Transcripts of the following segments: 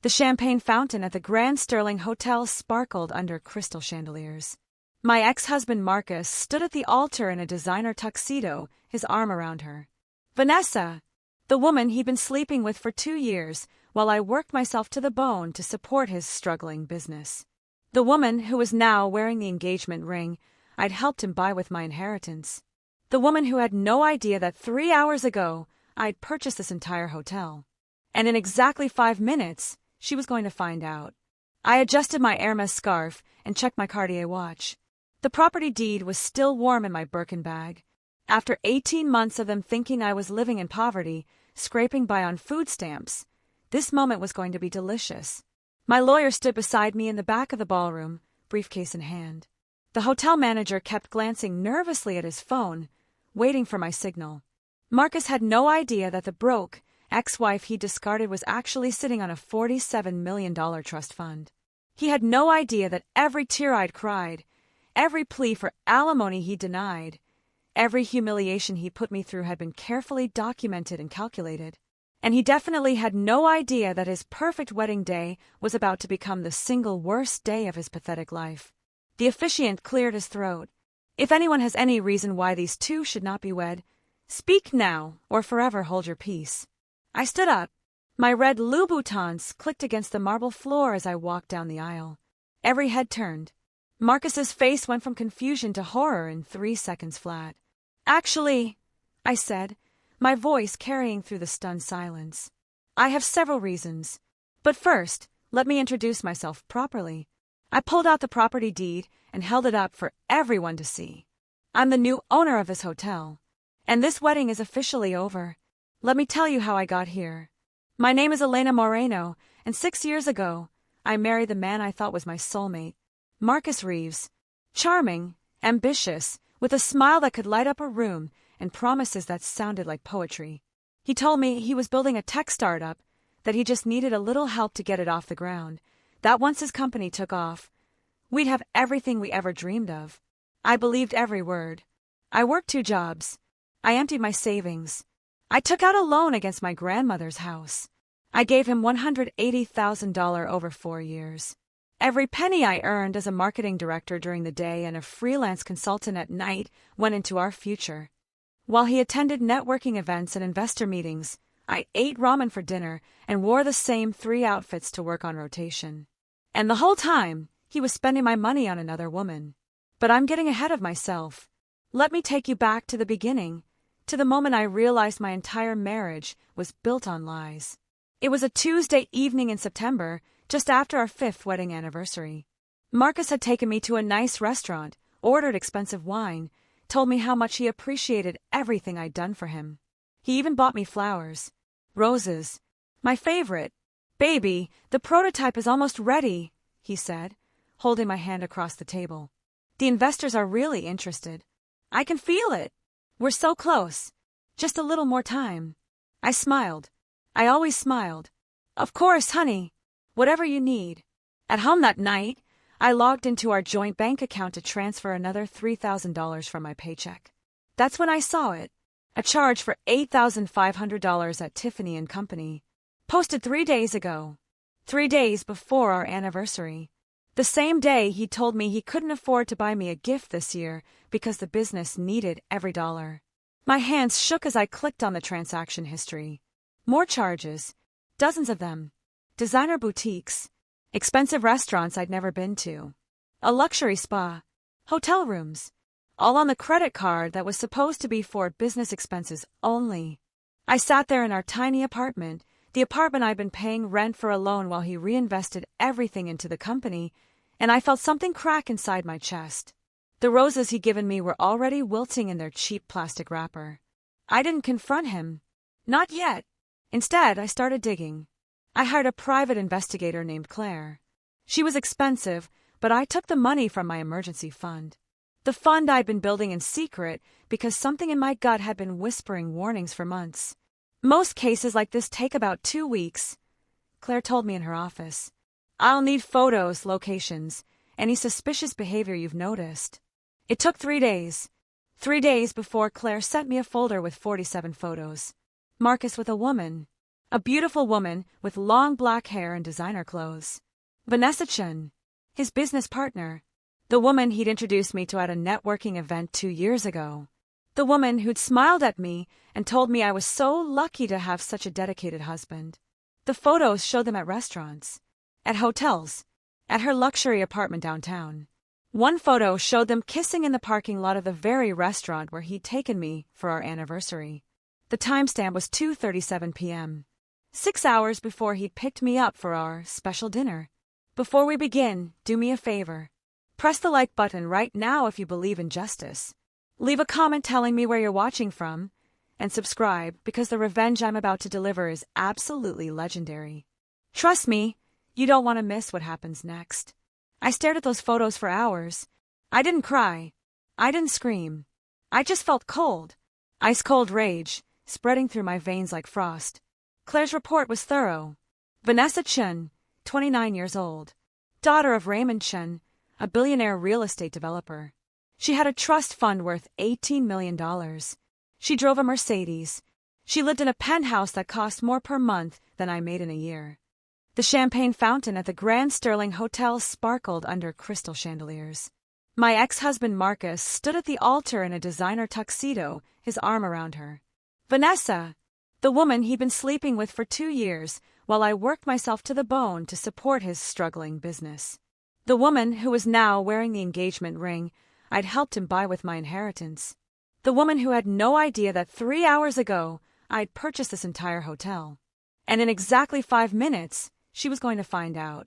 The champagne fountain at the Grand Sterling Hotel sparkled under crystal chandeliers. My ex-husband Marcus stood at the altar in a designer tuxedo, his arm around her. Vanessa, the woman he'd been sleeping with for 2 years, while I worked myself to the bone to support his struggling business. The woman who was now wearing the engagement ring I'd helped him buy with my inheritance. The woman who had no idea that 3 hours ago I'd purchased this entire hotel. And in exactly 5 minutes, she was going to find out. I adjusted my Hermès scarf and checked my Cartier watch. The property deed was still warm in my Birkin bag. After 18 months of them thinking I was living in poverty, scraping by on food stamps, this moment was going to be delicious. My lawyer stood beside me in the back of the ballroom, briefcase in hand. The hotel manager kept glancing nervously at his phone, waiting for my signal. Marcus had no idea that the broke ex-wife he discarded was actually sitting on a $47 million trust fund. He had no idea that every tear I'd cried, every plea for alimony he denied, every humiliation he put me through had been carefully documented and calculated. And he definitely had no idea that his perfect wedding day was about to become the single worst day of his pathetic life. The officiant cleared his throat. If anyone has any reason why these two should not be wed, speak now or forever hold your peace. I stood up. My red Louboutins clicked against the marble floor as I walked down the aisle. Every head turned. Marcus's face went from confusion to horror in 3 seconds flat. Actually, I said, my voice carrying through the stunned silence, I have several reasons. But first, let me introduce myself properly. I pulled out the property deed and held it up for everyone to see. I'm the new owner of this hotel. And this wedding is officially over. Let me tell you how I got here. My name is Elena Moreno, and 6 years ago, I married the man I thought was my soulmate, Marcus Reeves. Charming, ambitious, with a smile that could light up a room and promises that sounded like poetry. He told me he was building a tech startup, that he just needed a little help to get it off the ground, that once his company took off, we'd have everything we ever dreamed of. I believed every word. I worked 2 jobs. I emptied my savings. I took out a loan against my grandmother's house. I gave him $180,000 over 4 years. Every penny I earned as a marketing director during the day and a freelance consultant at night went into our future. While he attended networking events and investor meetings, I ate ramen for dinner and wore the same 3 outfits to work on rotation. And the whole time, he was spending my money on another woman. But I'm getting ahead of myself. Let me take you back to the beginning, to the moment I realized my entire marriage was built on lies. It was a Tuesday evening in September, just after our 5th wedding anniversary. Marcus had taken me to a nice restaurant, ordered expensive wine, told me how much he appreciated everything I'd done for him. He even bought me flowers. Roses. My favorite. Baby, the prototype is almost ready, he said, holding my hand across the table. The investors are really interested. I can feel it. We're so close. Just a little more time. I smiled. I always smiled. Of course, honey. Whatever you need. At home that night, I logged into our joint bank account to transfer another $3,000 from my paycheck. That's when I saw it. A charge for $8,500 at Tiffany & Company. Posted 3 days ago. 3 days before our anniversary. The same day he told me he couldn't afford to buy me a gift this year because the business needed every dollar. My hands shook as I clicked on the transaction history. More charges. Dozens of them. Designer boutiques. Expensive restaurants I'd never been to. A luxury spa. Hotel rooms. All on the credit card that was supposed to be for business expenses only. I sat there in our tiny apartment, the apartment I'd been paying rent for alone while he reinvested everything into the company, and I felt something crack inside my chest. The roses he'd given me were already wilting in their cheap plastic wrapper. I didn't confront him. Not yet. Instead, I started digging. I hired a private investigator named Claire. She was expensive, but I took the money from my emergency fund. The fund I'd been building in secret because something in my gut had been whispering warnings for months. Most cases like this take about 2 weeks, Claire told me in her office. I'll need photos, locations, any suspicious behavior you've noticed. It took 3 days. 3 days before Claire sent me a folder with 47 photos. Marcus with a woman. A beautiful woman with long black hair and designer clothes. Vanessa, his business partner. The woman he'd introduced me to at a networking event 2 years ago. The woman who'd smiled at me and told me I was so lucky to have such a dedicated husband. The photos showed them at restaurants, at hotels, at her luxury apartment downtown. One photo showed them kissing in the parking lot of the very restaurant where he'd taken me for our anniversary. The timestamp was 2:37 p.m., 6 hours before he'd picked me up for our special dinner. Before we begin, do me a favor. Press the like button right now if you believe in justice. Leave a comment telling me where you're watching from, and subscribe because the revenge I'm about to deliver is absolutely legendary. Trust me, you don't want to miss what happens next. I stared at those photos for hours. I didn't cry. I didn't scream. I just felt cold. Ice-cold rage, spreading through my veins like frost. Claire's report was thorough. Vanessa, 29 years old, daughter of Raymond, a billionaire real estate developer. She had a trust fund worth $18 million. She drove a Mercedes. She lived in a penthouse that cost more per month than I made in a year. The champagne fountain at the Grand Sterling Hotel sparkled under crystal chandeliers. My ex-husband Marcus stood at the altar in a designer tuxedo, his arm around her. Vanessa, the woman he'd been sleeping with for 2 years, while I worked myself to the bone to support his struggling business. The woman who was now wearing the engagement ring I'd helped him buy with my inheritance. The woman who had no idea that 3 hours ago I'd purchased this entire hotel. And in exactly 5 minutes, she was going to find out.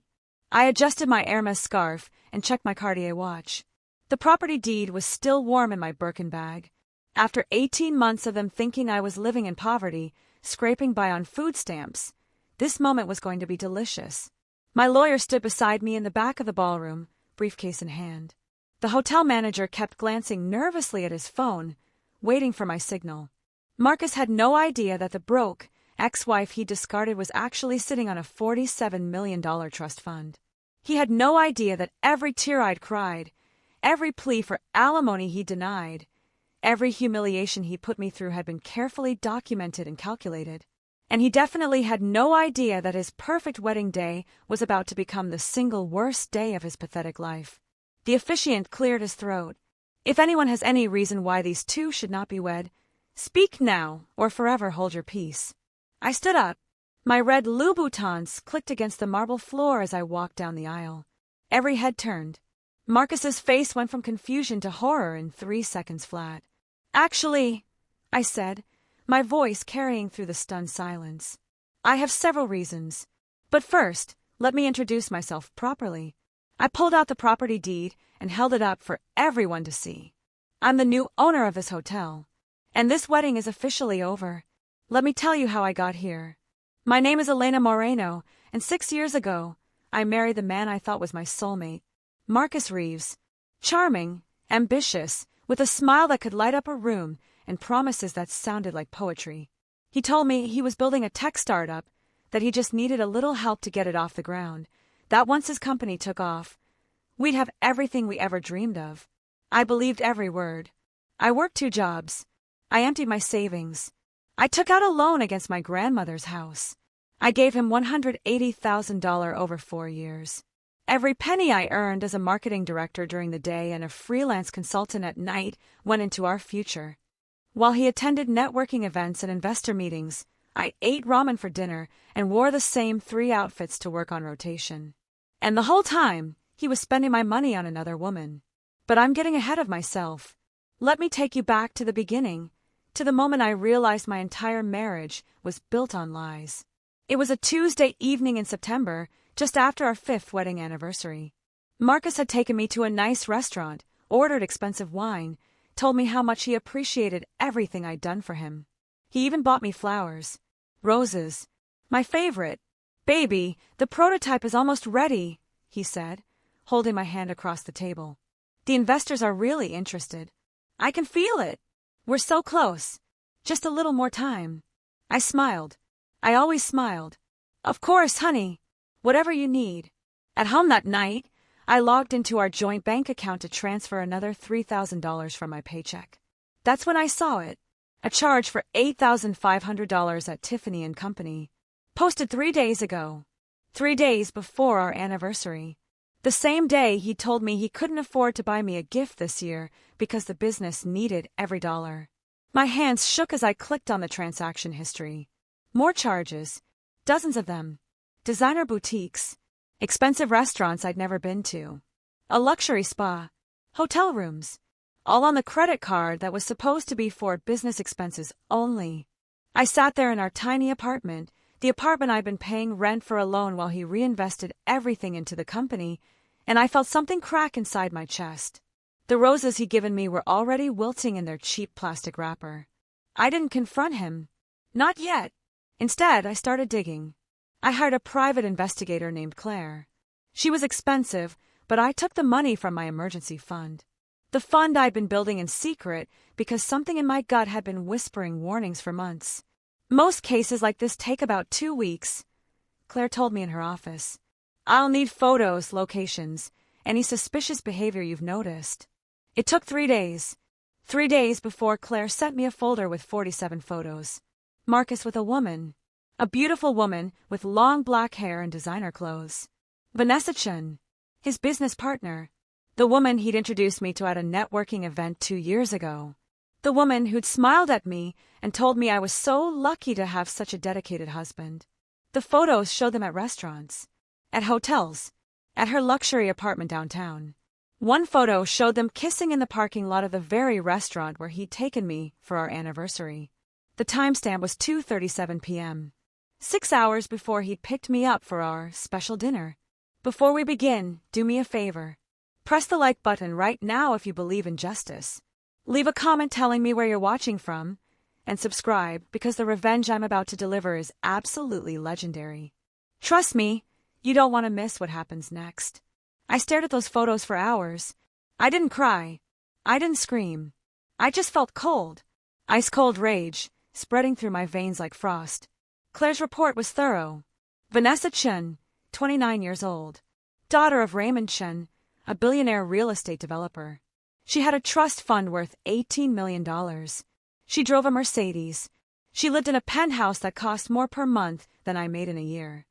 I adjusted my Hermès scarf and checked my Cartier watch. The property deed was still warm in my Birkin bag. After 18 months of them thinking I was living in poverty, scraping by on food stamps, this moment was going to be delicious. My lawyer stood beside me in the back of the ballroom, briefcase in hand. The hotel manager kept glancing nervously at his phone, waiting for my signal. Marcus had no idea that the broke ex-wife he discarded was actually sitting on a $47 million trust fund. He had no idea that every tear I'd cried, every plea for alimony he denied, every humiliation he put me through had been carefully documented and calculated. And he definitely had no idea that his perfect wedding day was about to become the single worst day of his pathetic life. The officiant cleared his throat. If anyone has any reason why these two should not be wed, speak now or forever hold your peace. I stood up. My red Louboutins clicked against the marble floor as I walked down the aisle. Every head turned. Marcus's face went from confusion to horror in 3 seconds flat. Actually, I said, my voice carrying through the stunned silence, I have several reasons. But first, let me introduce myself properly. I pulled out the property deed and held it up for everyone to see. I'm the new owner of this hotel, and this wedding is officially over. Let me tell you how I got here. My name is Elena Moreno, and 6 years ago, I married the man I thought was my soulmate, Marcus Reeves. Charming, ambitious, with a smile that could light up a room and promises that sounded like poetry. He told me he was building a tech startup, that he just needed a little help to get it off the ground, that once his company took off, we'd have everything we ever dreamed of. I believed every word. I worked 2 jobs. I emptied my savings. I took out a loan against my grandmother's house. I gave him $180,000 over 4 years. Every penny I earned as a marketing director during the day and a freelance consultant at night went into our future. While he attended networking events and investor meetings, I ate ramen for dinner and wore the same 3 outfits to work on rotation. And the whole time, he was spending my money on another woman. But I'm getting ahead of myself. Let me take you back to the beginning, to the moment I realized my entire marriage was built on lies. It was a Tuesday evening in September, just after our 5th wedding anniversary. Marcus had taken me to a nice restaurant, ordered expensive wine, told me how much he appreciated everything I'd done for him. He even bought me flowers. Roses. My favorite. Baby, the prototype is almost ready, he said, holding my hand across the table. The investors are really interested. I can feel it. We're so close. Just a little more time. I smiled. I always smiled. Of course, honey. Whatever you need. At home that night, I logged into our joint bank account to transfer another $3,000 from my paycheck. That's when I saw it. A charge for $8,500 at Tiffany & Company. Posted 3 days ago. 3 days before our anniversary. The same day he told me he couldn't afford to buy me a gift this year because the business needed every dollar. My hands shook as I clicked on the transaction history. More charges. Dozens of them. Designer boutiques. Expensive restaurants I'd never been to. A luxury spa. Hotel rooms. All on the credit card that was supposed to be for business expenses only. I sat there in our tiny apartment, the apartment I'd been paying rent for alone while he reinvested everything into the company, and I felt something crack inside my chest. The roses he'd given me were already wilting in their cheap plastic wrapper. I didn't confront him. Not yet. Instead, I started digging. I hired a private investigator named Claire. She was expensive, but I took the money from my emergency fund. The fund I'd been building in secret because something in my gut had been whispering warnings for months. Most cases like this take about 2 weeks, Claire told me in her office. I'll need photos, locations, any suspicious behavior you've noticed. It took 3 days. 3 days before Claire sent me a folder with 47 photos. Marcus with a woman. A beautiful woman with long black hair and designer clothes. Vanessa Chen, his business partner. The woman he'd introduced me to at a networking event 2 years ago. The woman who'd smiled at me and told me I was so lucky to have such a dedicated husband. The photos showed them at restaurants, at hotels, at her luxury apartment downtown. One photo showed them kissing in the parking lot of the very restaurant where he'd taken me for our anniversary. The timestamp was 2:37 p.m. 6 hours before he'd picked me up for our special dinner. Before we begin, do me a favor. Press the like button right now if you believe in justice. Leave a comment telling me where you're watching from, and subscribe because the revenge I'm about to deliver is absolutely legendary. Trust me, you don't want to miss what happens next. I stared at those photos for hours. I didn't cry. I didn't scream. I just felt cold. Ice-cold rage, spreading through my veins like frost. Claire's report was thorough. Vanessa Chen, 29 years old. Daughter of Raymond Chen, a billionaire real estate developer. She had a trust fund worth $18 million. She drove a Mercedes. She lived in a penthouse that cost more per month than I made in a year.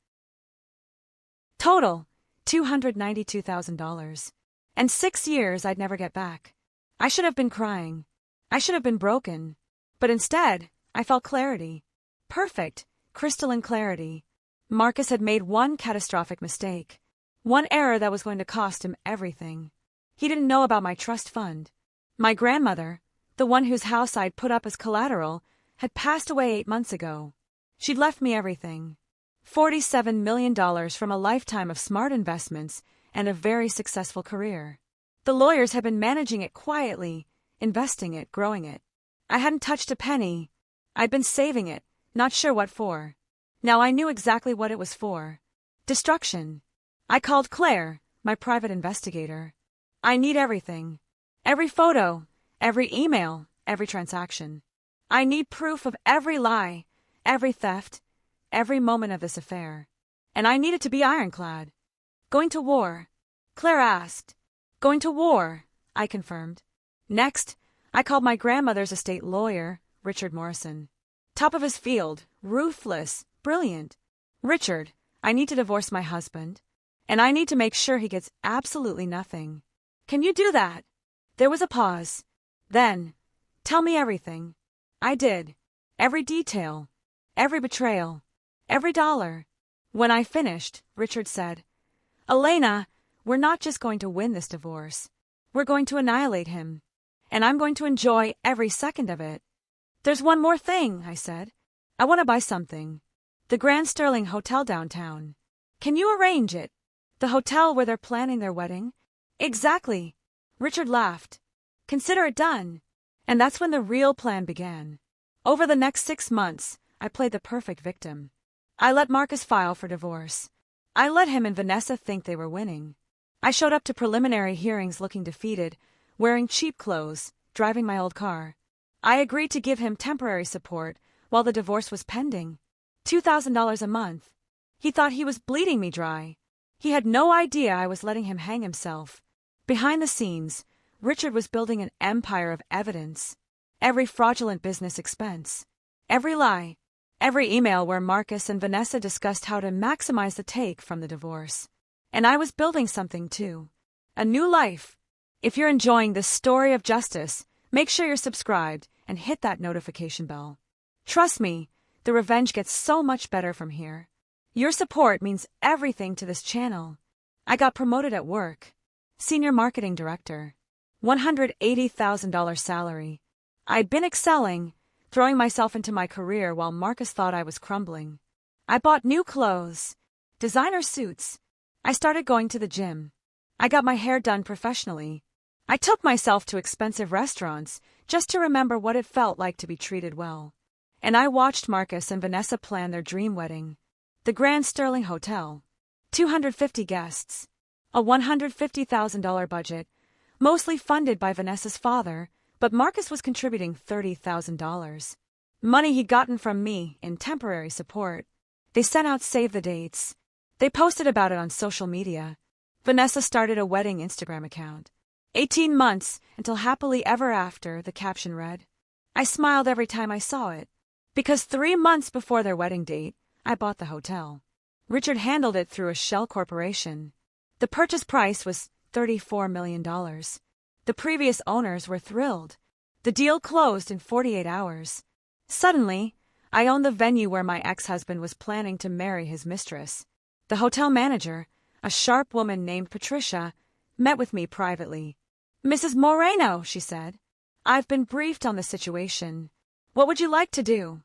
Total, $292,000. And 6 years I'd never get back. I should have been crying. I should have been broken. But instead, I felt clarity. Perfect, crystalline clarity. Marcus had made one catastrophic mistake. One error that was going to cost him everything. He didn't know about my trust fund. My grandmother, the one whose house I'd put up as collateral, had passed away 8 months ago. She'd left me everything. $47 million from a lifetime of smart investments and a very successful career. The lawyers had been managing it quietly, investing it, growing it. I hadn't touched a penny. I'd been saving it, not sure what for. Now I knew exactly what it was for. Destruction. I called Claire, my private investigator. I need everything. Every photo, every email, every transaction. I need proof of every lie, every theft, every moment of this affair. And I need it to be ironclad. Going to war? Claire asked. Going to war, I confirmed. Next, I called my grandmother's estate lawyer, Richard Morrison. Top of his field, ruthless, brilliant. Richard, I need to divorce my husband. And I need to make sure he gets absolutely nothing. Can you do that? There was a pause. Then, tell me everything. I did. Every detail. Every betrayal. Every dollar. When I finished, Richard said, Elena, we're not just going to win this divorce. We're going to annihilate him. And I'm going to enjoy every second of it. There's one more thing, I said. I want to buy something. The Grand Sterling Hotel downtown. Can you arrange it? The hotel where they're planning their wedding? Exactly. Richard laughed. Consider it done. And that's when the real plan began. Over the next 6 months, I played the perfect victim. I let Marcus file for divorce. I let him and Vanessa think they were winning. I showed up to preliminary hearings looking defeated, wearing cheap clothes, driving my old car. I agreed to give him temporary support while the divorce was pending. $2,000 a month. He thought he was bleeding me dry. He had no idea I was letting him hang himself. Behind the scenes, Richard was building an empire of evidence. Every fraudulent business expense. Every lie. Every email where Marcus and Vanessa discussed how to maximize the take from the divorce. And I was building something too. A new life. If you're enjoying this story of justice, make sure you're subscribed and hit that notification bell. Trust me, the revenge gets so much better from here. Your support means everything to this channel. I got promoted at work. Senior Marketing Director. $180,000 salary. I'd been excelling, throwing myself into my career while Marcus thought I was crumbling. I bought new clothes, designer suits. I started going to the gym. I got my hair done professionally. I took myself to expensive restaurants just to remember what it felt like to be treated well. And I watched Marcus and Vanessa plan their dream wedding. The Grand Sterling Hotel. 250 guests. A $150,000 budget, mostly funded by Vanessa's father, but Marcus was contributing $30,000. Money he'd gotten from me in temporary support. They sent out save the dates. They posted about it on social media. Vanessa started a wedding Instagram account. 18 months until happily ever after, the caption read. I smiled every time I saw it. Because 3 months before their wedding date, I bought the hotel. Richard handled it through a shell corporation. The purchase price was $34 million. The previous owners were thrilled. The deal closed in 48 hours. Suddenly, I owned the venue where my ex-husband was planning to marry his mistress. The hotel manager, a sharp woman named Patricia, met with me privately. Mrs. Moreno, she said, I've been briefed on the situation. What would you like to do?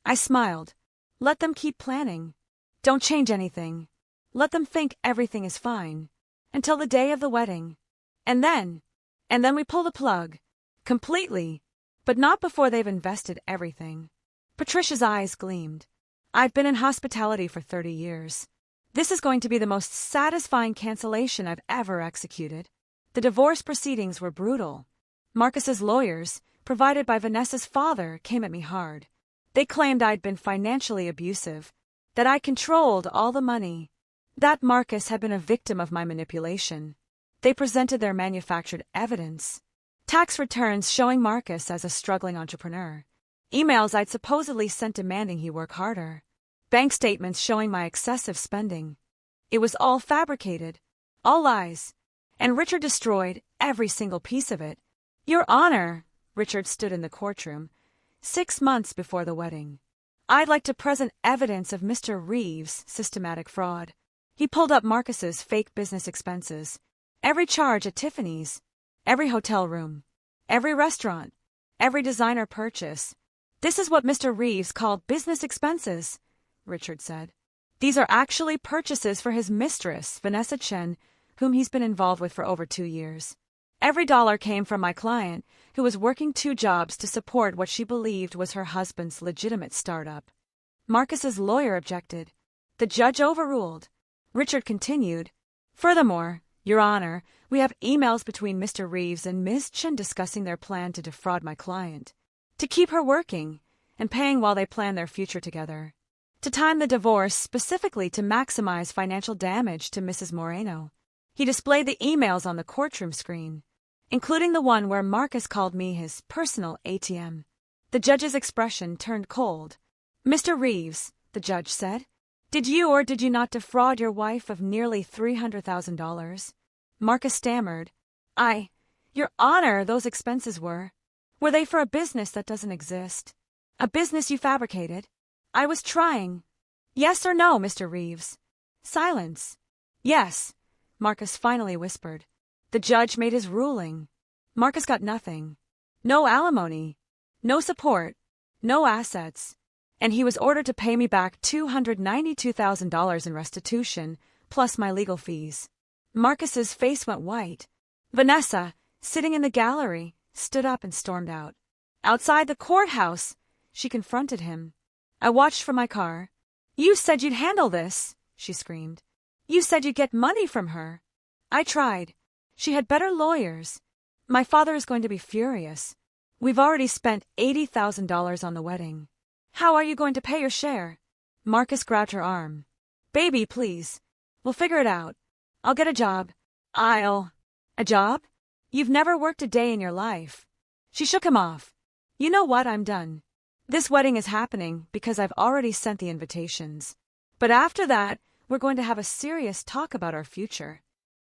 I smiled. Let them keep planning. Don't change anything. Let them think everything is fine. Until the day of the wedding. And then we pull the plug. Completely. But not before they've invested everything. Patricia's eyes gleamed. I've been in hospitality for 30 years. This is going to be the most satisfying cancellation I've ever executed. The divorce proceedings were brutal. Marcus's lawyers, provided by Vanessa's father, came at me hard. They claimed I'd been financially abusive, that I controlled all the money, that Marcus had been a victim of my manipulation. They presented their manufactured evidence. Tax returns showing Marcus as a struggling entrepreneur. Emails I'd supposedly sent demanding he work harder. Bank statements showing my excessive spending. It was all fabricated. All lies. And Richard destroyed every single piece of it. Your Honor, Richard stood in the courtroom, 6 months before the wedding. I'd like to present evidence of Mr. Reeves' systematic fraud. He pulled up Marcus's fake business expenses. Every charge at Tiffany's. Every hotel room. Every restaurant. Every designer purchase. This is what Mr. Reeves called business expenses, Richard said. These are actually purchases for his mistress, Vanessa Chen, whom he's been involved with for over 2 years. Every dollar came from my client, who was working 2 jobs to support what she believed was her husband's legitimate startup. Marcus's lawyer objected. The judge overruled. Richard continued. Furthermore, Your Honor, we have emails between Mr. Reeves and Ms. Chen discussing their plan to defraud my client, to keep her working and paying while they plan their future together, to time the divorce specifically to maximize financial damage to Mrs. Moreno. He displayed the emails on the courtroom screen, including the one where Marcus called me his personal ATM. The judge's expression turned cold. Mr. Reeves, the judge said, did you or did you not defraud your wife of nearly $300,000? Marcus stammered. Your Honor, those expenses were they for a business that doesn't exist? A business you fabricated? I was trying. Yes or no, Mr. Reeves? Silence. Yes, Marcus finally whispered. The judge made his ruling. Marcus got nothing. No alimony. No support. No assets. And he was ordered to pay me back $292,000 in restitution, plus my legal fees. Marcus's face went white. Vanessa, sitting in the gallery, stood up and stormed out. Outside the courthouse, she confronted him. I watched from my car. You said you'd handle this, she screamed. You said you'd get money from her. I tried. She had better lawyers. My father is going to be furious. We've already spent $80,000 on the wedding. How are you going to pay your share? Marcus grabbed her arm. Baby, please. We'll figure it out. I'll get a job. A job? You've never worked a day in your life. She shook him off. You know what? I'm done. This wedding is happening because I've already sent the invitations. But after that, we're going to have a serious talk about our future.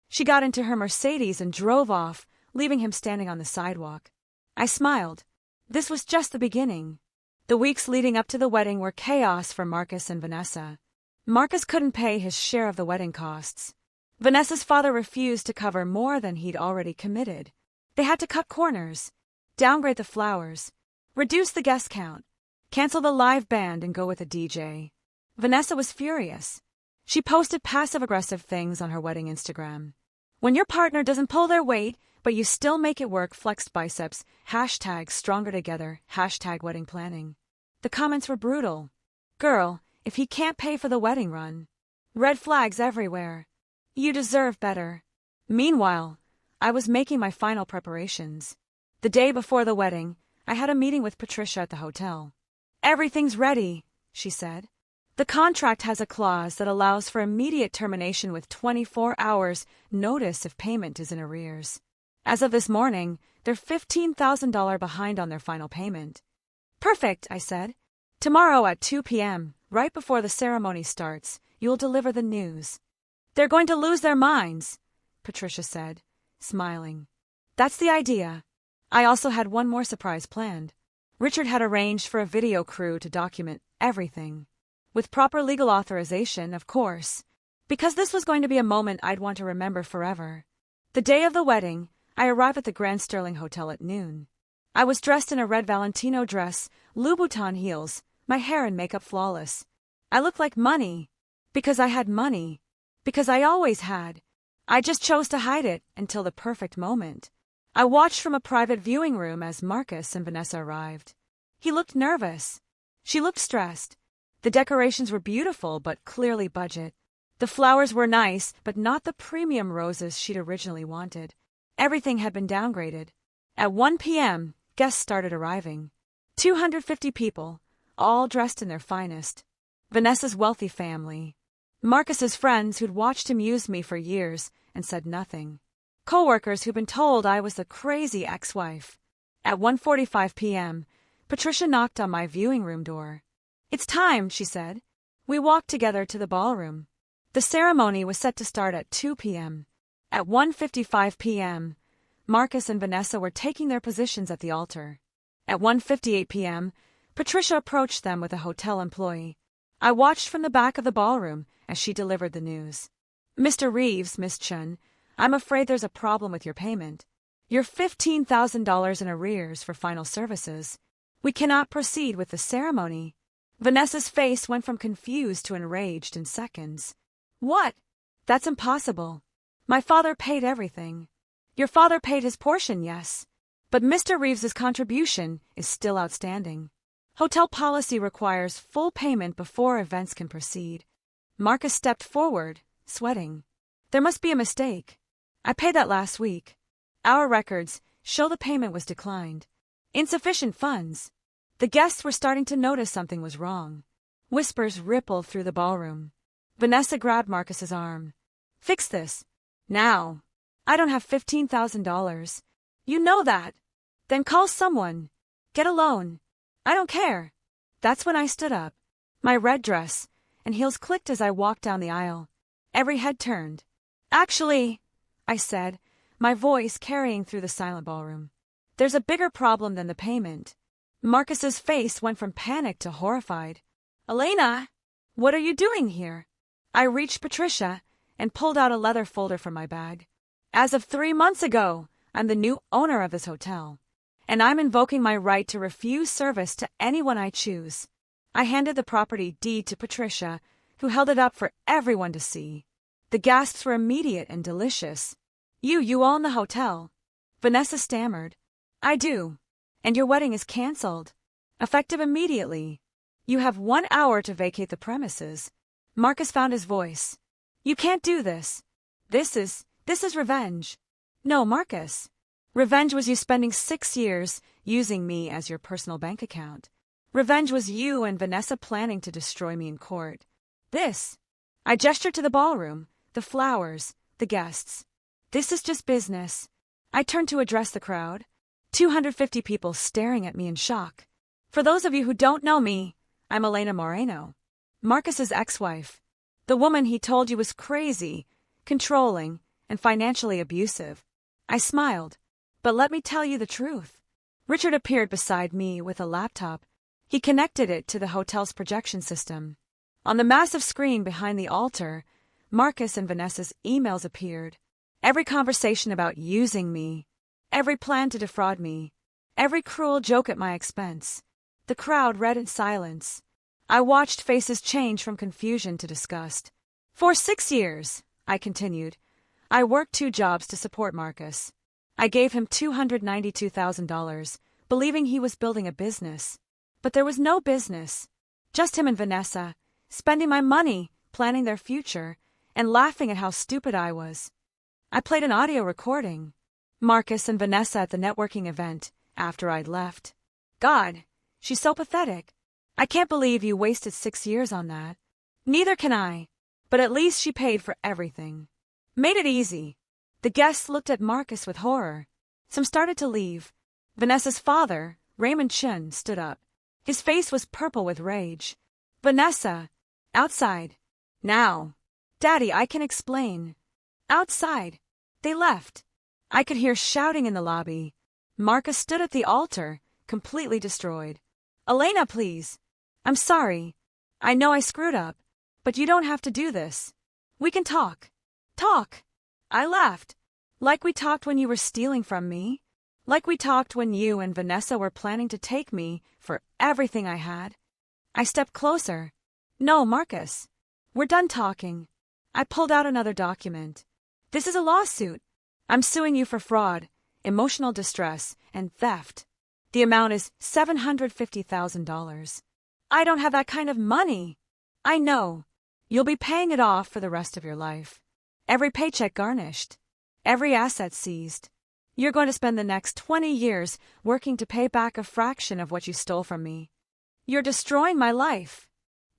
She got into her Mercedes and drove off, leaving him standing on the sidewalk. I smiled. This was just the beginning. The weeks leading up to the wedding were chaos for Marcus and Vanessa. Marcus couldn't pay his share of the wedding costs. Vanessa's father refused to cover more than he'd already committed. They had to cut corners, downgrade the flowers, reduce the guest count, cancel the live band and go with a DJ. Vanessa was furious. She posted passive-aggressive things on her wedding Instagram. When your partner doesn't pull their weight, but you still make it work, flexed biceps, #StrongerTogether, #wedding planning. The comments were brutal. Girl, if he can't pay for the wedding run. Red flags everywhere. You deserve better. Meanwhile, I was making my final preparations. The day before the wedding, I had a meeting with Patricia at the hotel. Everything's ready, she said. The contract has a clause that allows for immediate termination with 24 hours notice if payment is in arrears. As of this morning, they're $15,000 behind on their final payment. Perfect, I said. Tomorrow at 2 p.m., right before the ceremony starts, you'll deliver the news. They're going to lose their minds, Patricia said, smiling. That's the idea. I also had one more surprise planned. Richard had arranged for a video crew to document everything. With proper legal authorization, of course, because this was going to be a moment I'd want to remember forever. The day of the wedding, I arrived at the Grand Sterling Hotel at noon. I was dressed in a red Valentino dress, Louboutin heels, my hair and makeup flawless. I looked like money. Because I had money. Because I always had. I just chose to hide it until the perfect moment. I watched from a private viewing room as Marcus and Vanessa arrived. He looked nervous. She looked stressed. The decorations were beautiful, but clearly budget. The flowers were nice, but not the premium roses she'd originally wanted. Everything had been downgraded. At 1 p.m., guests started arriving. 250 people, all dressed in their finest. Vanessa's wealthy family. Marcus's friends who'd watched him use me for years and said nothing. Co-workers who'd been told I was the crazy ex-wife. At 1:45 p.m., Patricia knocked on my viewing room door. It's time, she said. We walked together to the ballroom. The ceremony was set to start at 2 p.m. At 1:55 p.m., Marcus and Vanessa were taking their positions at the altar. At 1:58 p.m., Patricia approached them with a hotel employee. I watched from the back of the ballroom as she delivered the news. Mr. Reeves, Miss Chun, I'm afraid there's a problem with your payment. You're $15,000 in arrears for final services. We cannot proceed with the ceremony. Vanessa's face went from confused to enraged in seconds. What? That's impossible. My father paid everything. Your father paid his portion, yes. But Mr. Reeves's contribution is still outstanding. Hotel policy requires full payment before events can proceed. Marcus stepped forward, sweating. There must be a mistake. I paid that last week. Our records show the payment was declined. Insufficient funds. The guests were starting to notice something was wrong. Whispers rippled through the ballroom. Vanessa grabbed Marcus's arm. Fix this. Now. I don't have $15,000. You know that. Then call someone. Get a loan. I don't care. That's when I stood up. My red dress and heels clicked as I walked down the aisle. Every head turned. Actually, I said, my voice carrying through the silent ballroom. There's a bigger problem than the payment. Marcus's face went from panic to horrified. Elena, what are you doing here? I reached Patricia and pulled out a leather folder from my bag. As of 3 months ago, I'm the new owner of this hotel, and I'm invoking my right to refuse service to anyone I choose. I handed the property deed to Patricia, who held it up for everyone to see. The gasps were immediate and delicious. You own the hotel. Vanessa stammered. I do. And your wedding is cancelled. Effective immediately. You have 1 hour to vacate the premises. Marcus found his voice. You can't do this. This is revenge. No, Marcus. Revenge was you spending 6 years using me as your personal bank account. Revenge was you and Vanessa planning to destroy me in court. This. I gestured to the ballroom, the flowers, the guests. This is just business. I turned to address the crowd. 250 people staring at me in shock. For those of you who don't know me, I'm Elena Moreno, Marcus's ex-wife, the woman he told you was crazy, controlling, and financially abusive. I smiled, but let me tell you the truth. Richard appeared beside me with a laptop. He connected it to the hotel's projection system. On the massive screen behind the altar, Marcus and Vanessa's emails appeared. Every conversation about using me, every plan to defraud me, every cruel joke at my expense. The crowd read in silence. I watched faces change from confusion to disgust. For 6 years, I continued, I worked 2 jobs to support Marcus. I gave him $292,000, believing he was building a business. But there was no business. Just him and Vanessa, spending my money, planning their future, and laughing at how stupid I was. I played an audio recording. Marcus and Vanessa at the networking event, after I'd left. God, she's so pathetic. I can't believe you wasted 6 years on that. Neither can I. But at least she paid for everything. Made it easy. The guests looked at Marcus with horror. Some started to leave. Vanessa's father, Raymond Chun, stood up. His face was purple with rage. Vanessa. Outside. Now. Daddy, I can explain. Outside. They left. I could hear shouting in the lobby. Marcus stood at the altar, completely destroyed. Elena, please. I'm sorry. I know I screwed up, but you don't have to do this. We can talk. Talk. I laughed. Like we talked when you were stealing from me. Like we talked when you and Vanessa were planning to take me for everything I had. I stepped closer. No, Marcus. We're done talking. I pulled out another document. This is a lawsuit. I'm suing you for fraud, emotional distress, and theft. The amount is $750,000. I don't have that kind of money. I know. You'll be paying it off for the rest of your life. Every paycheck garnished. Every asset seized. You're going to spend the next 20 years working to pay back a fraction of what you stole from me. You're destroying my life.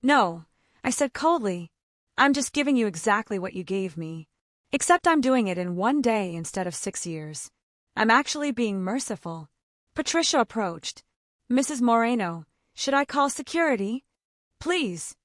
No, I said coldly. I'm just giving you exactly what you gave me. Except I'm doing it in 1 day instead of 6 years. I'm actually being merciful. Patricia approached. Mrs. Moreno, should I call security? Please.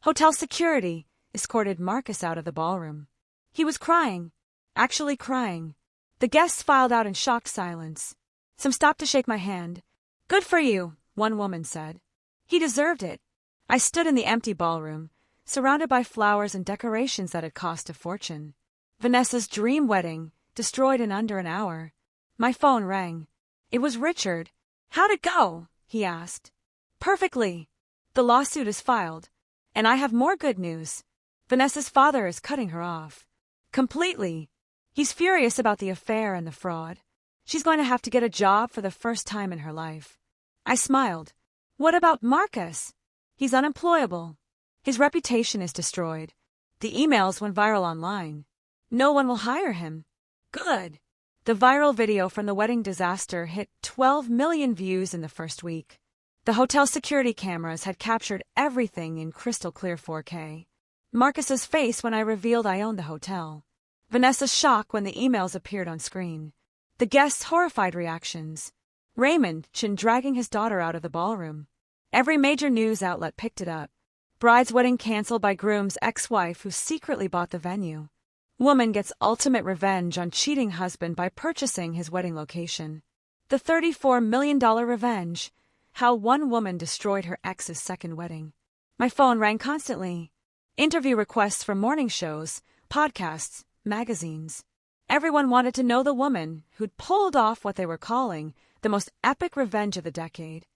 Hotel security escorted Marcus out of the ballroom. He was crying. Actually crying. The guests filed out in shocked silence. Some stopped to shake my hand. Good for you, one woman said. He deserved it. I stood in the empty ballroom, surrounded by flowers and decorations that had cost a fortune. Vanessa's dream wedding, destroyed in under an hour. My phone rang. It was Richard. How'd it go? He asked. Perfectly. The lawsuit is filed. And I have more good news. Vanessa's father is cutting her off. Completely. He's furious about the affair and the fraud. She's going to have to get a job for the first time in her life. I smiled. What about Marcus? He's unemployable. His reputation is destroyed. The emails went viral online. No one will hire him. Good. The viral video from the wedding disaster hit 12 million views in the first week. The hotel security cameras had captured everything in crystal clear 4K. Marcus's face when I revealed I owned the hotel. Vanessa's shock when the emails appeared on screen. The guests' horrified reactions. Raymond Chin dragging his daughter out of the ballroom. Every major news outlet picked it up. Bride's wedding canceled by groom's ex-wife who secretly bought the venue. Woman gets ultimate revenge on cheating husband by purchasing his wedding location. The $34 million revenge. How one woman destroyed her ex's second wedding. My phone rang constantly. Interview requests from morning shows, podcasts, magazines. Everyone wanted to know the woman who'd pulled off what they were calling the most epic revenge of the decade.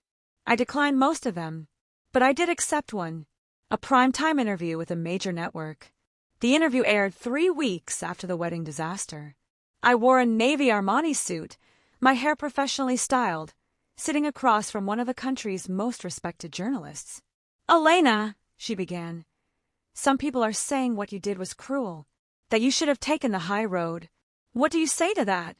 I declined most of them, but I did accept one. A primetime interview with a major network. The interview aired 3 weeks after the wedding disaster. I wore a navy Armani suit, my hair professionally styled, sitting across from one of the country's most respected journalists. Elena, she began, some people are saying what you did was cruel, that you should have taken the high road. What do you say to that?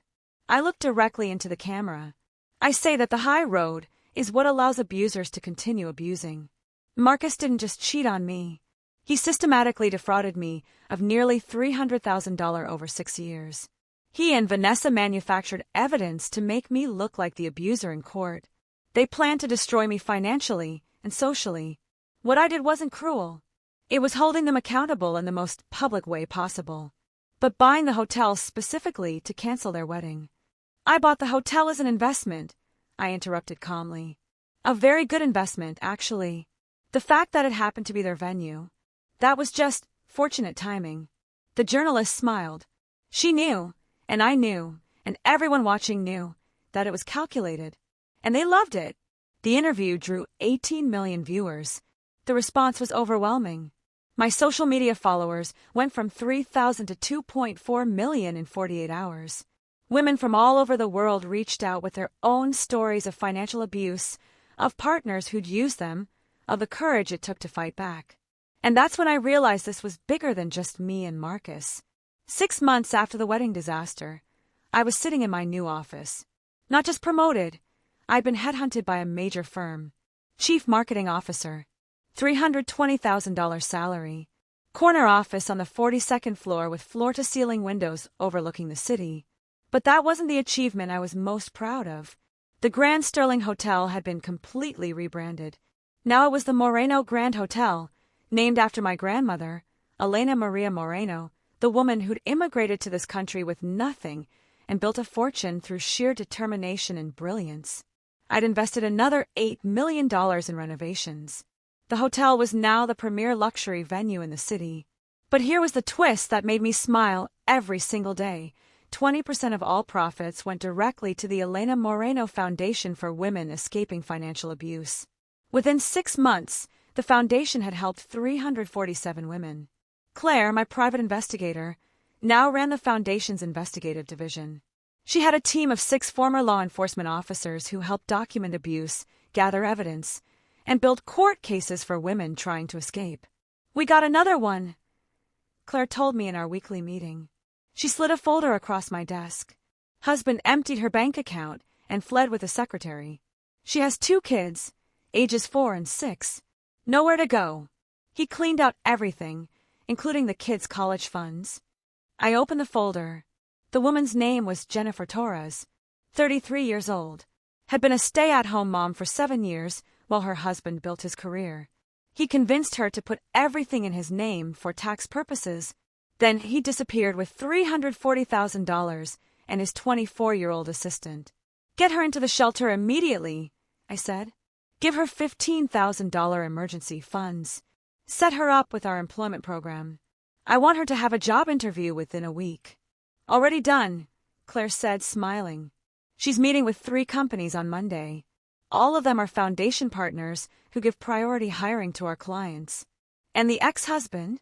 I looked directly into the camera. I say that the high road is what allows abusers to continue abusing. Marcus didn't just cheat on me. He systematically defrauded me of nearly $300,000 over 6 years. He and Vanessa manufactured evidence to make me look like the abuser in court. They planned to destroy me financially and socially. What I did wasn't cruel. It was holding them accountable in the most public way possible. But buying the hotel specifically to cancel their wedding. I bought the hotel as an investment, I interrupted calmly. A very good investment, actually. The fact that it happened to be their venue. That was just fortunate timing. The journalist smiled. She knew, and I knew, and everyone watching knew, that it was calculated. And they loved it. The interview drew 18 million viewers. The response was overwhelming. My social media followers went from 3,000 to 2.4 million in 48 hours. Women from all over the world reached out with their own stories of financial abuse, of partners who'd used them, of the courage it took to fight back. And that's when I realized this was bigger than just me and Marcus. 6 months after the wedding disaster, I was sitting in my new office. Not just promoted, I'd been headhunted by a major firm. Chief Marketing Officer. $320,000 salary. Corner office on the 42nd floor with floor-to-ceiling windows overlooking the city. But that wasn't the achievement I was most proud of. The Grand Sterling Hotel had been completely rebranded. Now it was the Moreno Grand Hotel, named after my grandmother, Elena Maria Moreno, the woman who'd immigrated to this country with nothing and built a fortune through sheer determination and brilliance. I'd invested another $8 million in renovations. The hotel was now the premier luxury venue in the city. But here was the twist that made me smile every single day. 20% of all profits went directly to the Elena Moreno Foundation for Women Escaping Financial Abuse. Within 6 months, the foundation had helped 347 women. Claire, my private investigator, now ran the foundation's investigative division. She had a team of 6 former law enforcement officers who helped document abuse, gather evidence, and build court cases for women trying to escape. We got another one, Claire told me in our weekly meeting. She slid a folder across my desk. Husband emptied her bank account and fled with a secretary. She has 2 kids, ages 4 and 6. Nowhere to go. He cleaned out everything, including the kids' college funds. I opened the folder. The woman's name was Jennifer Torres, 33 years old, had been a stay-at-home mom for 7 years while her husband built his career. He convinced her to put everything in his name for tax purposes. Then he disappeared with $340,000 and his 24-year-old assistant. Get her into the shelter immediately, I said. Give her $15,000 emergency funds. Set her up with our employment program. I want her to have a job interview within a week. Already done, Claire said, smiling. She's meeting with 3 companies on Monday. All of them are foundation partners who give priority hiring to our clients. And the ex-husband?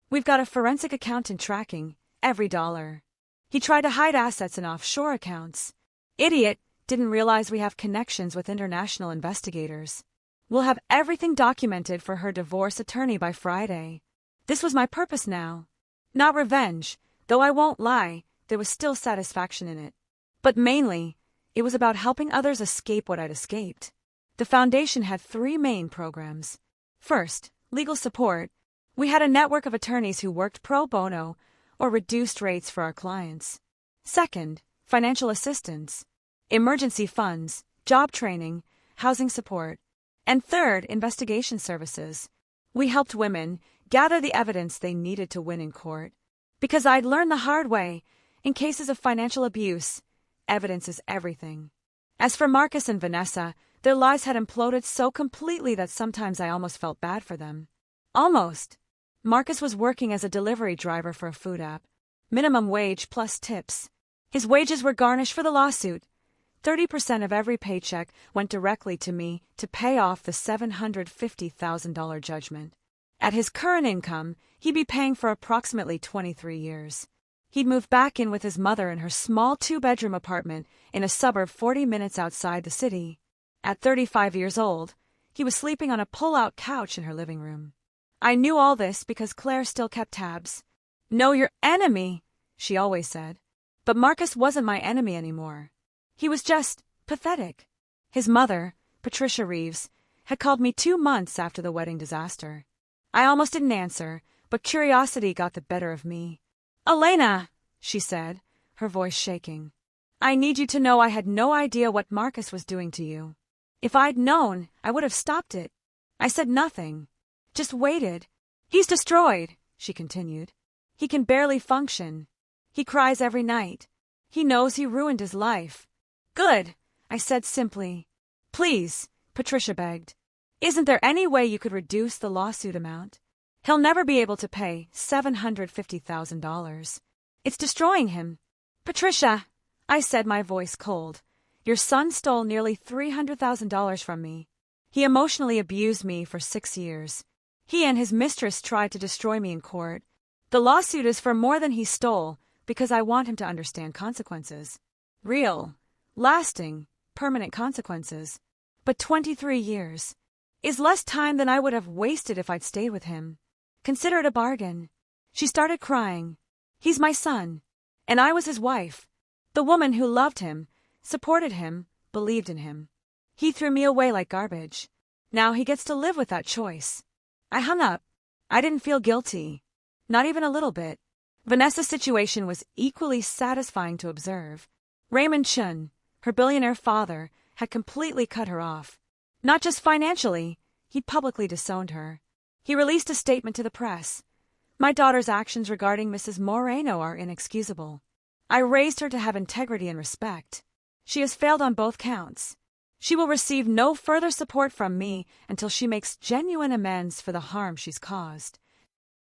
We've got a forensic accountant tracking every dollar. He tried to hide assets in offshore accounts. Idiot, didn't realize we have connections with international investigators. We'll have everything documented for her divorce attorney by Friday. This was my purpose now. Not revenge, though I won't lie, there was still satisfaction in it. But mainly, it was about helping others escape what I'd escaped. The foundation had 3 main programs. First, legal support. We had a network of attorneys who worked pro bono or reduced rates for our clients. Second, financial assistance, emergency funds, job training, housing support. And third, investigation services. We helped women gather the evidence they needed to win in court. Because I'd learned the hard way, in cases of financial abuse, evidence is everything. As for Marcus and Vanessa, their lives had imploded so completely that sometimes I almost felt bad for them. Almost. Marcus was working as a delivery driver for a food app. Minimum wage plus tips. His wages were garnished for the lawsuit. 30% of every paycheck went directly to me to pay off the $750,000 judgment. At his current income, he'd be paying for approximately 23 years. He'd moved back in with his mother in her small 2-bedroom apartment in a suburb 40 minutes outside the city. At 35 years old, he was sleeping on a pull-out couch in her living room. I knew all this because Claire still kept tabs. Know your enemy, she always said. But Marcus wasn't my enemy anymore. He was just pathetic. His mother, Patricia Reeves, had called me 2 months after the wedding disaster. I almost didn't answer, but curiosity got the better of me. Elena, she said, her voice shaking. I need you to know I had no idea what Marcus was doing to you. If I'd known, I would have stopped it. I said nothing. Just waited. He's destroyed, she continued. He can barely function. He cries every night. He knows he ruined his life. Good, I said simply. Please, Patricia begged. Isn't there any way you could reduce the lawsuit amount? He'll never be able to pay $750,000. It's destroying him. Patricia, I said, my voice cold. Your son stole nearly $300,000 from me. He emotionally abused me for 6 years. He and his mistress tried to destroy me in court. The lawsuit is for more than he stole because I want him to understand consequences. Real, lasting, permanent consequences. But 23 years is less time than I would have wasted if I'd stayed with him. Consider it a bargain. She started crying. He's my son, and I was his wife, the woman who loved him, supported him, believed in him. He threw me away like garbage. Now he gets to live with that choice. I hung up. I didn't feel guilty. Not even a little bit. Vanessa's situation was equally satisfying to observe. Raymond Chun, her billionaire father, had completely cut her off. Not just financially, he'd publicly disowned her. He released a statement to the press. My daughter's actions regarding Mrs. Moreno are inexcusable. I raised her to have integrity and respect. She has failed on both counts. She will receive no further support from me until she makes genuine amends for the harm she's caused.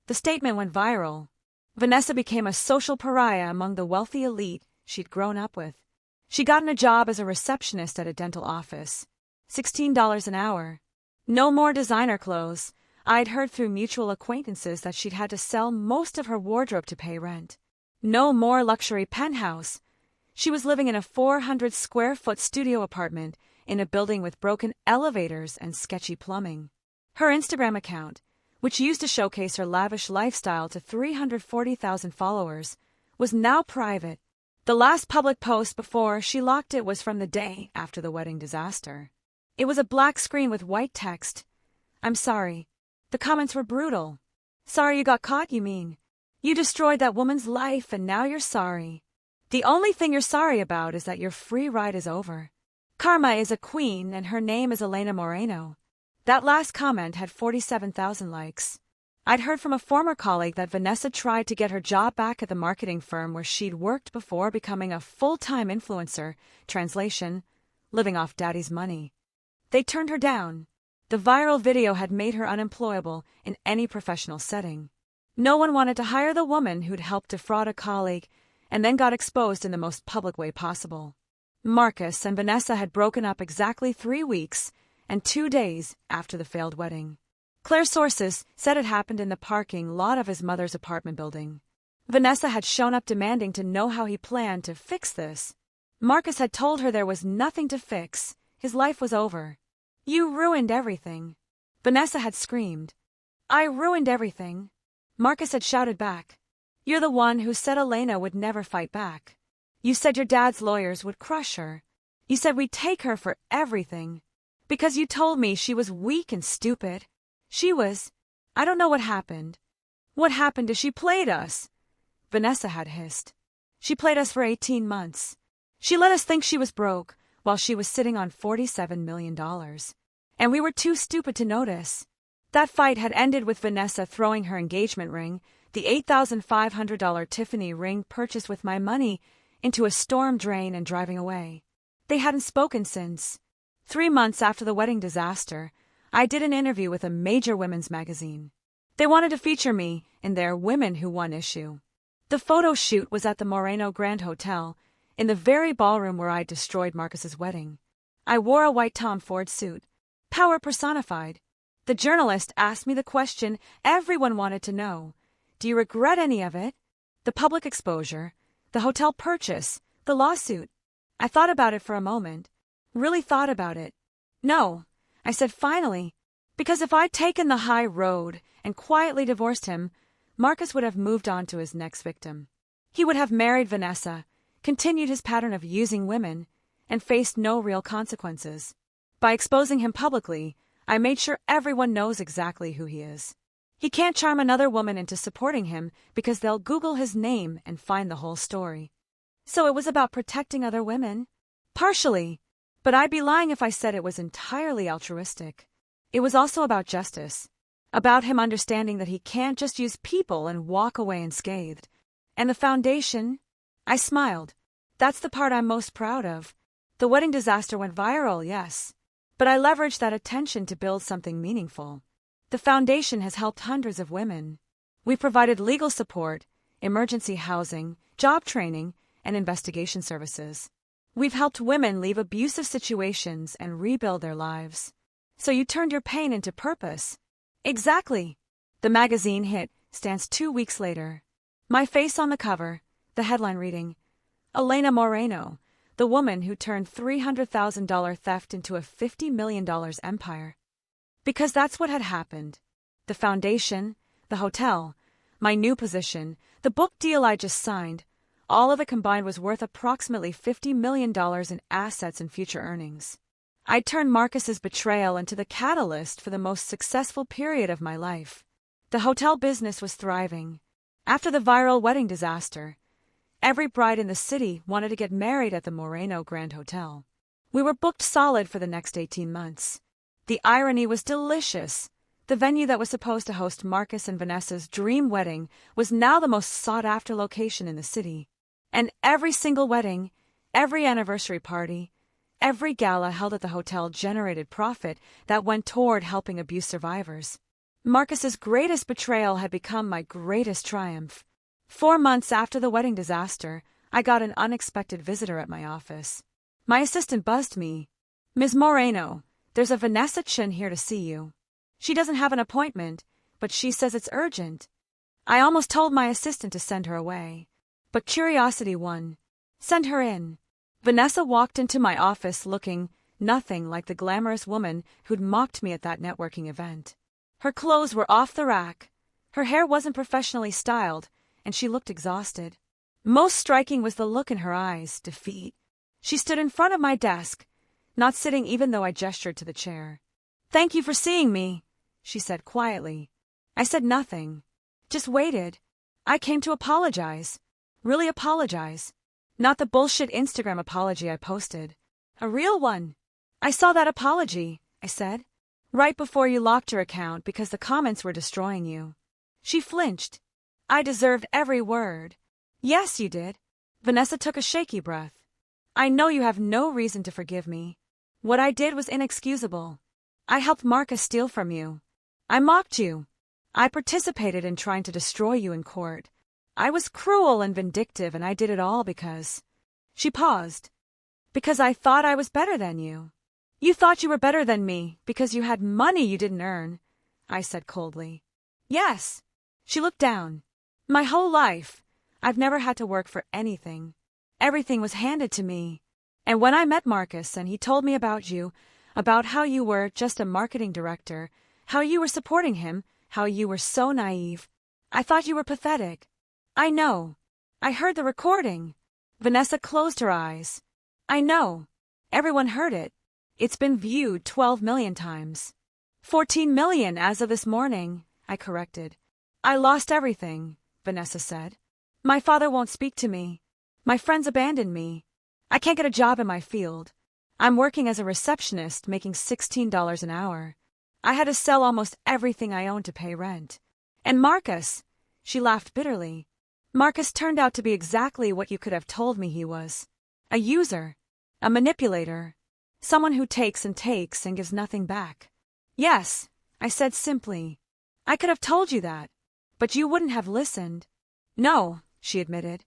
The statement went viral. Vanessa became a social pariah among the wealthy elite she'd grown up with. She'd gotten a job as a receptionist at a dental office. $16 an hour. No more designer clothes. I'd heard through mutual acquaintances that she'd had to sell most of her wardrobe to pay rent. No more luxury penthouse. She was living in a 400-square-foot studio apartment in a building with broken elevators and sketchy plumbing. Her Instagram account, which used to showcase her lavish lifestyle to 340,000 followers, was now private. The last public post before she locked it was from the day after the wedding disaster. It was a black screen with white text. I'm sorry. The comments were brutal. Sorry you got caught, you mean? You destroyed that woman's life and now you're sorry. The only thing you're sorry about is that your free ride is over. Karma is a queen and her name is Elena Moreno. That last comment had 47,000 likes. I'd heard from a former colleague that Vanessa tried to get her job back at the marketing firm where she'd worked before becoming a full-time influencer, translation, living off daddy's money. They turned her down. The viral video had made her unemployable in any professional setting. No one wanted to hire the woman who'd helped defraud a colleague and then got exposed in the most public way possible. Marcus and Vanessa had broken up exactly 3 weeks and 2 days after the failed wedding. Claire's sources said it happened in the parking lot of his mother's apartment building. Vanessa had shown up demanding to know how he planned to fix this. Marcus had told her there was nothing to fix. His life was over. You ruined everything. Vanessa had screamed. I ruined everything. Marcus had shouted back. You're the one who said Elena would never fight back. You said your dad's lawyers would crush her. You said we'd take her for everything. Because you told me she was weak and stupid. She was. I don't know what happened. What happened is she played us. Vanessa had hissed. She played us for 18 months. She let us think she was broke while she was sitting on $47 million. And we were too stupid to notice. That fight had ended with Vanessa throwing her engagement ring, the $8,500 Tiffany ring purchased with my money, into a storm drain and driving away. They hadn't spoken since. 3 months after the wedding disaster, I did an interview with a major women's magazine. They wanted to feature me in their Women Who Won issue. The photo shoot was at the Moreno Grand Hotel, in the very ballroom where I'd destroyed Marcus's wedding. I wore a white Tom Ford suit, power personified. The journalist asked me the question everyone wanted to know. Do you regret any of it? The public exposure, the hotel purchase, the lawsuit. I thought about it for a moment. Really thought about it. No, I said finally, because if I'd taken the high road and quietly divorced him, Marcus would have moved on to his next victim. He would have married Vanessa, continued his pattern of using women, and faced no real consequences. By exposing him publicly, I made sure everyone knows exactly who he is. He can't charm another woman into supporting him because they'll Google his name and find the whole story. So it was about protecting other women? Partially. But I'd be lying if I said it was entirely altruistic. It was also about justice. About him understanding that he can't just use people and walk away unscathed. And the foundation? I smiled. That's the part I'm most proud of. The wedding disaster went viral, yes. But I leveraged that attention to build something meaningful. The foundation has helped hundreds of women. We've provided legal support, emergency housing, job training, and investigation services. We've helped women leave abusive situations and rebuild their lives. So you turned your pain into purpose. Exactly. The magazine hit stands 2 weeks later. My face on the cover, the headline reading, Elena Moreno, the woman who turned $300,000 theft into a $50 million empire. Because that's what had happened. The foundation, the hotel, my new position, the book deal I just signed, all of it combined was worth approximately $50 million in assets and future earnings. I'd turned Marcus's betrayal into the catalyst for the most successful period of my life. The hotel business was thriving. After the viral wedding disaster, every bride in the city wanted to get married at the Moreno Grand Hotel. We were booked solid for the next 18 months. The irony was delicious. The venue that was supposed to host Marcus and Vanessa's dream wedding was now the most sought-after location in the city. And every single wedding, every anniversary party, every gala held at the hotel generated profit that went toward helping abuse survivors. Marcus's greatest betrayal had become my greatest triumph. 4 months after the wedding disaster, I got an unexpected visitor at my office. My assistant buzzed me. Ms. Moreno, there's a Vanessa Chin here to see you. She doesn't have an appointment, but she says it's urgent. I almost told my assistant to send her away. But curiosity won. Send her in. Vanessa walked into my office looking nothing like the glamorous woman who'd mocked me at that networking event. Her clothes were off the rack. Her hair wasn't professionally styled, and she looked exhausted. Most striking was the look in her eyes, defeat. She stood in front of my desk, not sitting even though I gestured to the chair. "Thank you for seeing me," she said quietly. I said nothing. Just waited. I came to apologize. Really apologize. Not the bullshit Instagram apology I posted. A real one. "I saw that apology," I said. "Right before you locked your account because the comments were destroying you." She flinched. I deserved every word. "Yes, you did." Vanessa took a shaky breath. "I know you have no reason to forgive me. What I did was inexcusable. I helped Marcus steal from you. I mocked you. I participated in trying to destroy you in court. I was cruel and vindictive, and I did it all because—" She paused. "Because I thought I was better than you. You thought you were better than me because you had money you didn't earn," I said coldly. "Yes." She looked down. "My whole life, I've never had to work for anything. Everything was handed to me. And when I met Marcus and he told me about you, about how you were just a marketing director, how you were supporting him, how you were so naive, I thought you were pathetic. I know. I heard the recording." Vanessa closed her eyes. "I know. Everyone heard it. It's been viewed 12 million times. 14 million as of this morning," I corrected. "I lost everything," Vanessa said. "My father won't speak to me. My friends abandoned me. I can't get a job in my field. I'm working as a receptionist making $16 an hour. I had to sell almost everything I owned to pay rent. And Marcus," she laughed bitterly, "Marcus turned out to be exactly what you could have told me he was. A user. A manipulator. Someone who takes and gives nothing back." "Yes," I said simply. "I could have told you that. But you wouldn't have listened." "No," she admitted.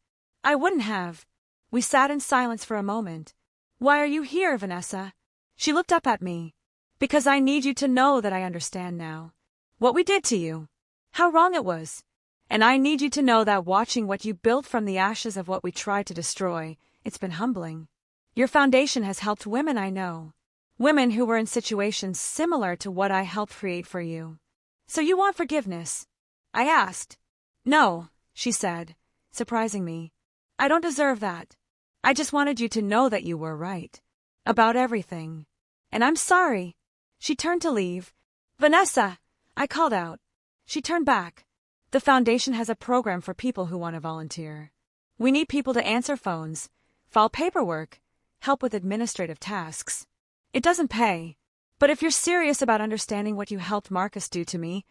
"I wouldn't have." We sat in silence for a moment. "Why are you here, Vanessa?" She looked up at me. "Because I need you to know that I understand now. What we did to you. How wrong it was. And I need you to know that watching what you built from the ashes of what we tried to destroy, it's been humbling. Your foundation has helped women I know. Women who were in situations similar to what I helped create for you. So you want forgiveness?" I asked. "No," she said, surprising me. "I don't deserve that. I just wanted you to know that you were right. About everything. And I'm sorry." She turned to leave. "Vanessa!" I called out. She turned back. "The foundation has a program for people who want to volunteer. We need people to answer phones, file paperwork, help with administrative tasks. It doesn't pay. But if you're serious about understanding what you helped Marcus do to me,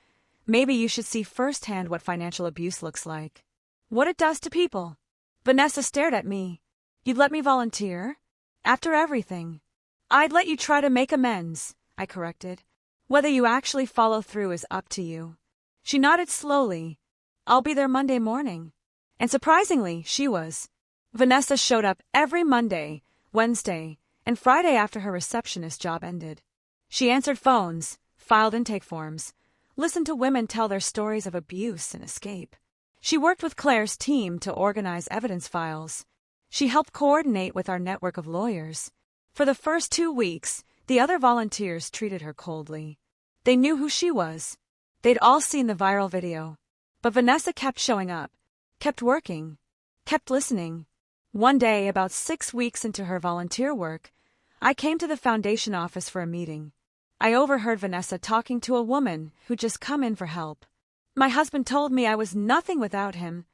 maybe you should see firsthand what financial abuse looks like. What it does to people." Vanessa stared at me. "You'd let me volunteer? After everything?" "I'd let you try to make amends," I corrected. "Whether you actually follow through is up to you." She nodded slowly. "I'll be there Monday morning." And surprisingly, she was. Vanessa showed up every Monday, Wednesday, and Friday after her receptionist job ended. She answered phones, filed intake forms, listened to women tell their stories of abuse and escape. She worked with Claire's team to organize evidence files. She helped coordinate with our network of lawyers. For the first 2 weeks, the other volunteers treated her coldly. They knew who she was. They'd all seen the viral video. But Vanessa kept showing up, kept working, kept listening. One day, about 6 weeks into her volunteer work, I came to the foundation office for a meeting. I overheard Vanessa talking to a woman who'd just come in for help. "My husband told me I was nothing without him,"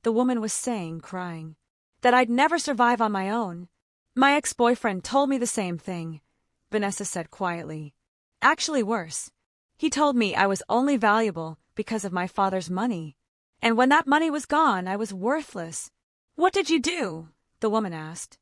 the woman was saying, crying. "That I'd never survive on my own. My ex-boyfriend told me the same thing," Vanessa said quietly. "Actually worse. He told me I was only valuable because of my father's money. And when that money was gone, I was worthless." "What did you do?" the woman asked.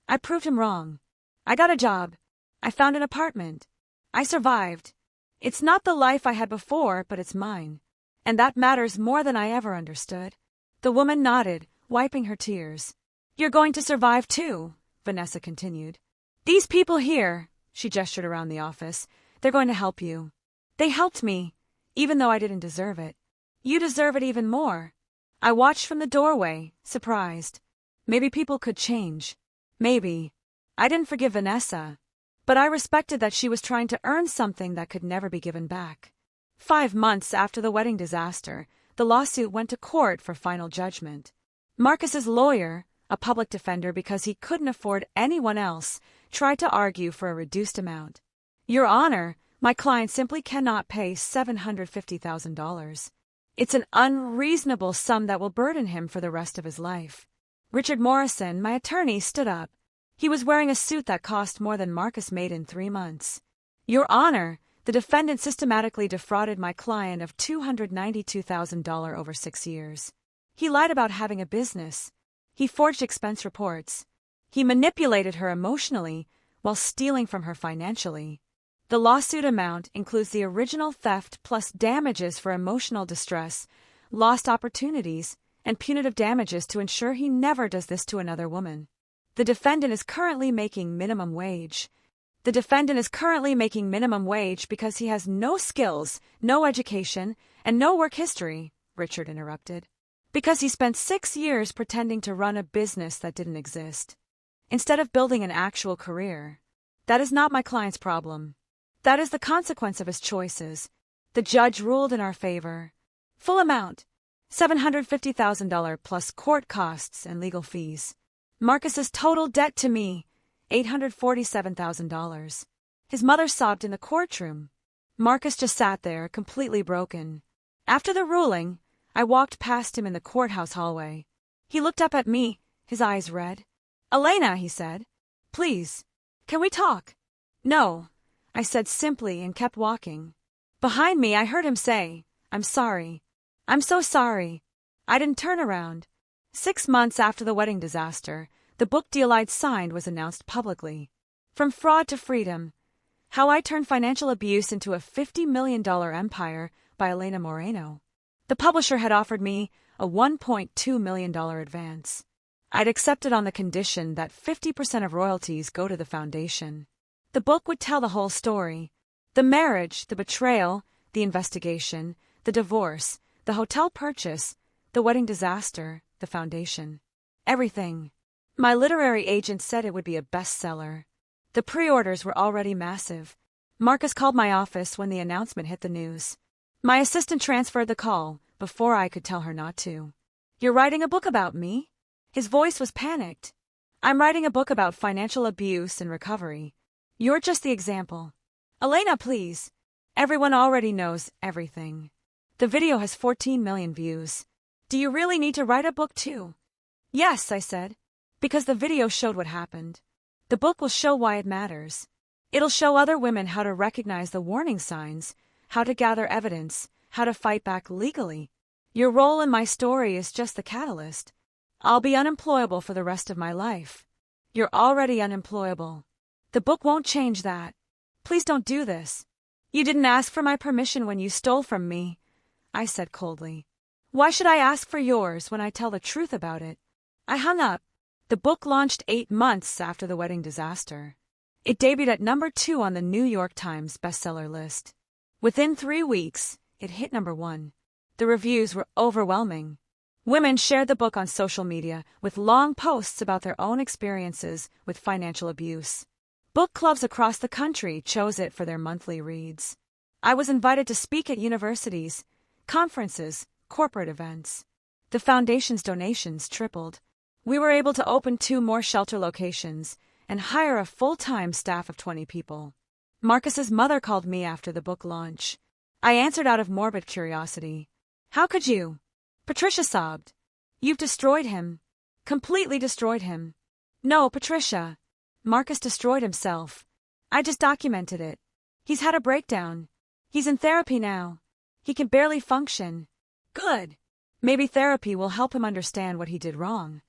"I proved him wrong. I got a job. I found an apartment. I survived. It's not the life I had before, but it's mine. And that matters more than I ever understood." The woman nodded, wiping her tears. "You're going to survive too," Vanessa continued. "These people here," she gestured around the office, "they're going to help you. They helped me, even though I didn't deserve it. You deserve it even more." I watched from the doorway, surprised. Maybe people could change. Maybe. I didn't forgive Vanessa, but I respected that she was trying to earn something that could never be given back. 5 months after the wedding disaster, the lawsuit went to court for final judgment. Marcus's lawyer, a public defender because he couldn't afford anyone else, tried to argue for a reduced amount. "Your Honor, my client simply cannot pay $750,000. It's an unreasonable sum that will burden him for the rest of his life." Richard Morrison, my attorney, stood up. He was wearing a suit that cost more than Marcus made in 3 months. "Your Honor, the defendant systematically defrauded my client of $292,000 over 6 years. He lied about having a business. He forged expense reports. He manipulated her emotionally while stealing from her financially. The lawsuit amount includes the original theft plus damages for emotional distress, lost opportunities, and punitive damages to ensure he never does this to another woman. The defendant is currently making minimum wage. Because he has no skills, no education, and no work history," Richard interrupted. "Because he spent 6 years pretending to run a business that didn't exist, instead of building an actual career. That is not my client's problem. That is the consequence of his choices. The judge ruled in our favor. Full amount, $750,000 plus court costs and legal fees. Marcus's total debt to me, $847,000. His mother sobbed in the courtroom. Marcus just sat there, completely broken. After the ruling, I walked past him in the courthouse hallway. He looked up at me, his eyes red. "Elena," he said, "please, can we talk?" "No," I said simply and kept walking. Behind me, I heard him say, "I'm sorry. I'm so sorry." I didn't turn around. 6 months after the wedding disaster, the book deal I'd signed was announced publicly. From Fraud to Freedom: How I Turned Financial Abuse into a $50 million Empire by Elena Moreno. The publisher had offered me a $1.2 million advance. I'd accepted on the condition that 50% of royalties go to the foundation. The book would tell the whole story: the marriage, the betrayal, the investigation, the divorce, the hotel purchase, the wedding disaster, the foundation. Everything. My literary agent said it would be a bestseller. The pre-orders were already massive. Marcus called my office when the announcement hit the news. My assistant transferred the call before I could tell her not to. "You're writing a book about me?" His voice was panicked. "I'm writing a book about financial abuse and recovery. You're just the example." "Elena, please. Everyone already knows everything. The video has 14 million views. Do you really need to write a book too?" "Yes," I said, "because the video showed what happened. The book will show why it matters." It'll show other women how to recognize the warning signs, how to gather evidence, how to fight back legally. Your role in my story is just the catalyst. I'll be unemployable for the rest of my life. You're already unemployable. The book won't change that. Please don't do this. You didn't ask for my permission when you stole from me, I said coldly. Why should I ask for yours when I tell the truth about it? I hung up. The book launched 8 months after the wedding disaster. It debuted at number 2 on the New York Times bestseller list. Within 3 weeks, it hit number 1. The reviews were overwhelming. Women shared the book on social media with long posts about their own experiences with financial abuse. Book clubs across the country chose it for their monthly reads. I was invited to speak at universities, conferences, corporate events. The foundation's donations tripled. We were able to open 2 more shelter locations and hire a full-time staff of 20 people. Marcus's mother called me after the book launch. I answered out of morbid curiosity. How could you? Patricia sobbed. You've destroyed him. Completely destroyed him. No, Patricia. Marcus destroyed himself. I just documented it. He's had a breakdown. He's in therapy now. He can barely function. Good. Maybe therapy will help him understand what he did wrong.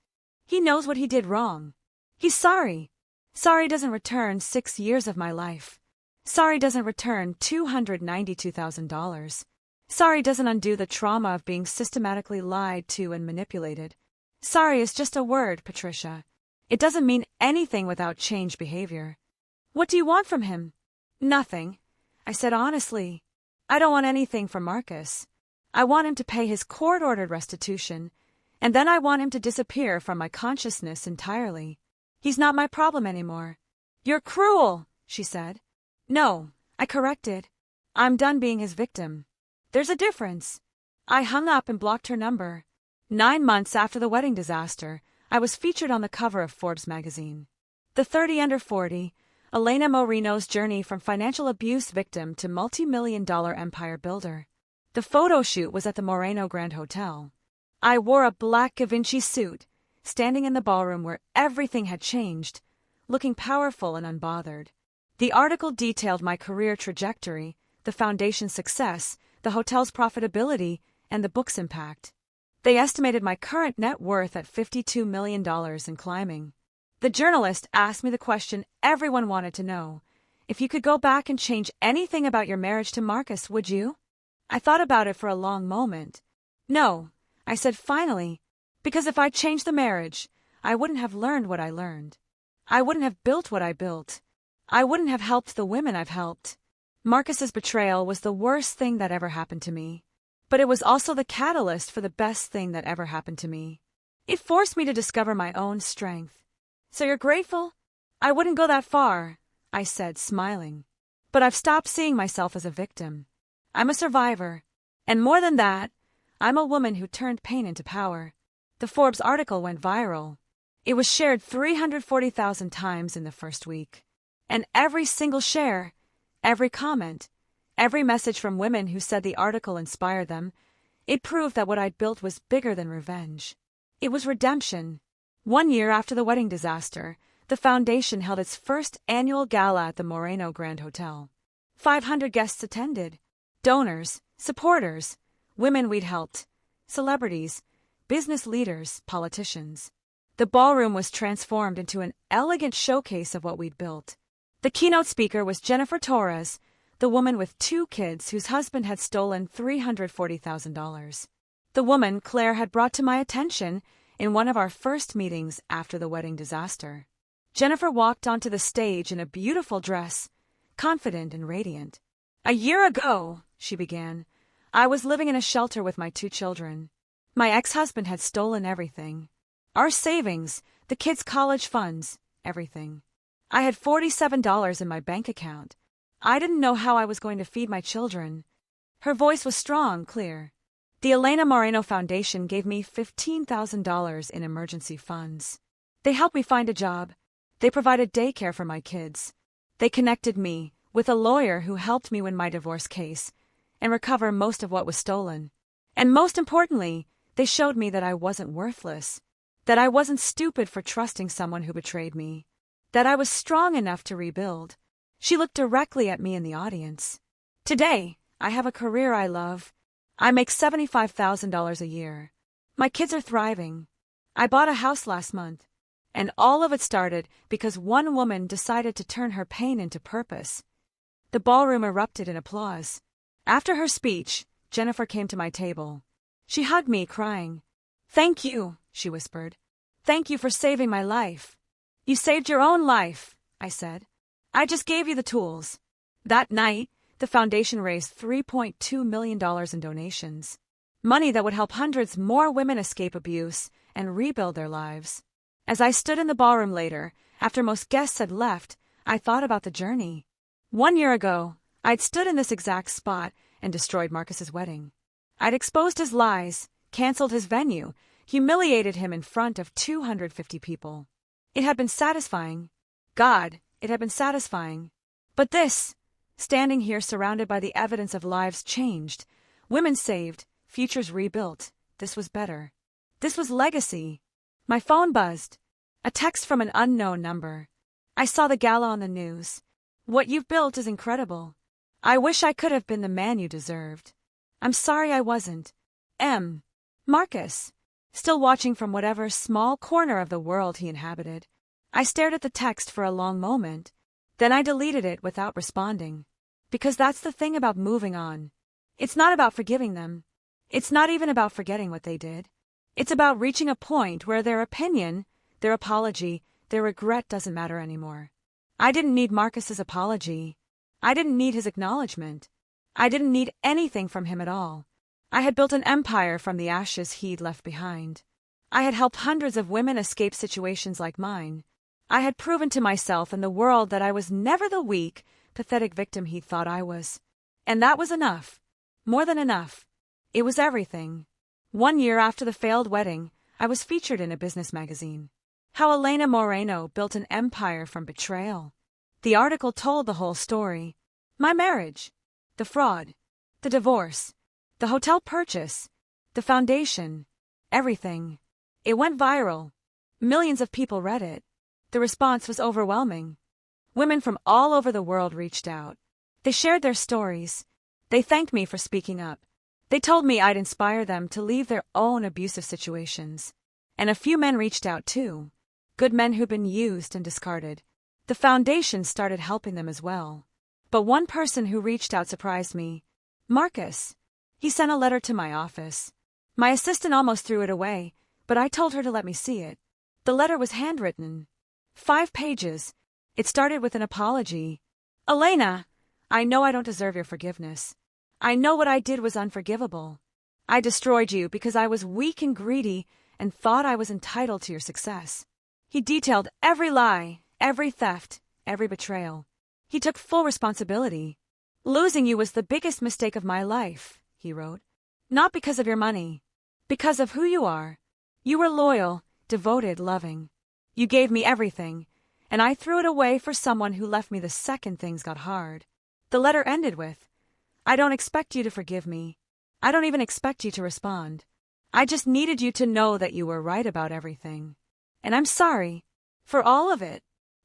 He knows what he did wrong. He's sorry. Sorry doesn't return 6 years of my life. Sorry doesn't return $292,000. Sorry doesn't undo the trauma of being systematically lied to and manipulated. Sorry is just a word, Patricia. It doesn't mean anything without change behavior. What do you want from him? Nothing. I said honestly. I don't want anything from Marcus. I want him to pay his court-ordered restitution, and then I want him to disappear from my consciousness entirely. He's not my problem anymore. You're cruel, she said. No, I corrected. I'm done being his victim. There's a difference. I hung up and blocked her number. 9 months after the wedding disaster, I was featured on the cover of Forbes magazine. The 30 Under 40, Elena Moreno's journey from financial abuse victim to multi-million-dollar empire builder. The photo shoot was at the Moreno Grand Hotel. I wore a black Givenchy suit, standing in the ballroom where everything had changed, looking powerful and unbothered. The article detailed my career trajectory, the foundation's success, the hotel's profitability, and the book's impact. They estimated my current net worth at $52 million and climbing. The journalist asked me the question everyone wanted to know. If you could go back and change anything about your marriage to Marcus, would you? I thought about it for a long moment. No, I said finally, because if I changed the marriage, I wouldn't have learned what I learned. I wouldn't have built what I built. I wouldn't have helped the women I've helped. Marcus's betrayal was the worst thing that ever happened to me. But it was also the catalyst for the best thing that ever happened to me. It forced me to discover my own strength. So you're grateful? I wouldn't go that far, I said, smiling. But I've stopped seeing myself as a victim. I'm a survivor. And more than that, I'm a woman who turned pain into power. The Forbes article went viral. It was shared 340,000 times in the first week. And every single share, every comment, every message from women who said the article inspired them, it proved that what I'd built was bigger than revenge. It was redemption. 1 year after the wedding disaster, the foundation held its first annual gala at the Moreno Grand Hotel. 500 guests attended. Donors, supporters, women we'd helped, celebrities, business leaders, politicians. The ballroom was transformed into an elegant showcase of what we'd built. The keynote speaker was Jennifer Torres, the woman with 2 kids whose husband had stolen $340,000. The woman Claire had brought to my attention in one of our first meetings after the wedding disaster. Jennifer walked onto the stage in a beautiful dress, confident and radiant. "A year ago," she began, "I was living in a shelter with my 2 children. My ex-husband had stolen everything. Our savings, the kids' college funds, everything. I had $47 in my bank account. I didn't know how I was going to feed my children." Her voice was strong, clear. The Elena Moreno Foundation gave me $15,000 in emergency funds. They helped me find a job. They provided daycare for my kids. They connected me with a lawyer who helped me win my divorce case and recover most of what was stolen. And most importantly, they showed me that I wasn't worthless, that I wasn't stupid for trusting someone who betrayed me, that I was strong enough to rebuild. She looked directly at me in the audience. Today, I have a career I love. I make $75,000 a year. My kids are thriving. I bought a house last month. And all of it started because one woman decided to turn her pain into purpose. The ballroom erupted in applause. After her speech, Jennifer came to my table. She hugged me, crying. "Thank you," she whispered. "Thank you for saving my life." "You saved your own life," I said. "I just gave you the tools." That night, the foundation raised $3.2 million in donations. Money that would help hundreds more women escape abuse and rebuild their lives. As I stood in the ballroom later, after most guests had left, I thought about the journey. 1 year ago, I'd stood in this exact spot and destroyed Marcus's wedding. I'd exposed his lies, canceled his venue, humiliated him in front of 250 people. It had been satisfying. God, it had been satisfying. But this, standing here surrounded by the evidence of lives changed, women saved, futures rebuilt, this was better. This was legacy. My phone buzzed. A text from an unknown number. I saw the gala on the news. "What you've built is incredible. I wish I could have been the man you deserved. I'm sorry I wasn't. M. Marcus." Still watching from whatever small corner of the world he inhabited. I stared at the text for a long moment. Then I deleted it without responding. Because that's the thing about moving on. It's not about forgiving them. It's not even about forgetting what they did. It's about reaching a point where their opinion, their apology, their regret doesn't matter anymore. I didn't need Marcus's apology. I didn't need his acknowledgement. I didn't need anything from him at all. I had built an empire from the ashes he'd left behind. I had helped hundreds of women escape situations like mine. I had proven to myself and the world that I was never the weak, pathetic victim he thought I was. And that was enough. More than enough. It was everything. 1 year after the failed wedding, I was featured in a business magazine. How Elena Moreno built an empire from betrayal. The article told the whole story. My marriage. The fraud. The divorce. The hotel purchase. The foundation. Everything. It went viral. Millions of people read it. The response was overwhelming. Women from all over the world reached out. They shared their stories. They thanked me for speaking up. They told me I'd inspire them to leave their own abusive situations. And a few men reached out too. Good men who'd been used and discarded. The foundation started helping them as well. But one person who reached out surprised me. Marcus. He sent a letter to my office. My assistant almost threw it away, but I told her to let me see it. The letter was handwritten. 5 pages. It started with an apology. "Elena, I know I don't deserve your forgiveness. I know what I did was unforgivable. I destroyed you because I was weak and greedy and thought I was entitled to your success." He detailed every lie, every theft, every betrayal. He took full responsibility. "Losing you was the biggest mistake of my life," he wrote. "Not because of your money. Because of who you are. You were loyal, devoted, loving. You gave me everything, and I threw it away for someone who left me the second things got hard." The letter ended with, "I don't expect you to forgive me. I don't even expect you to respond. I just needed you to know that you were right about everything. And I'm sorry. For all of it."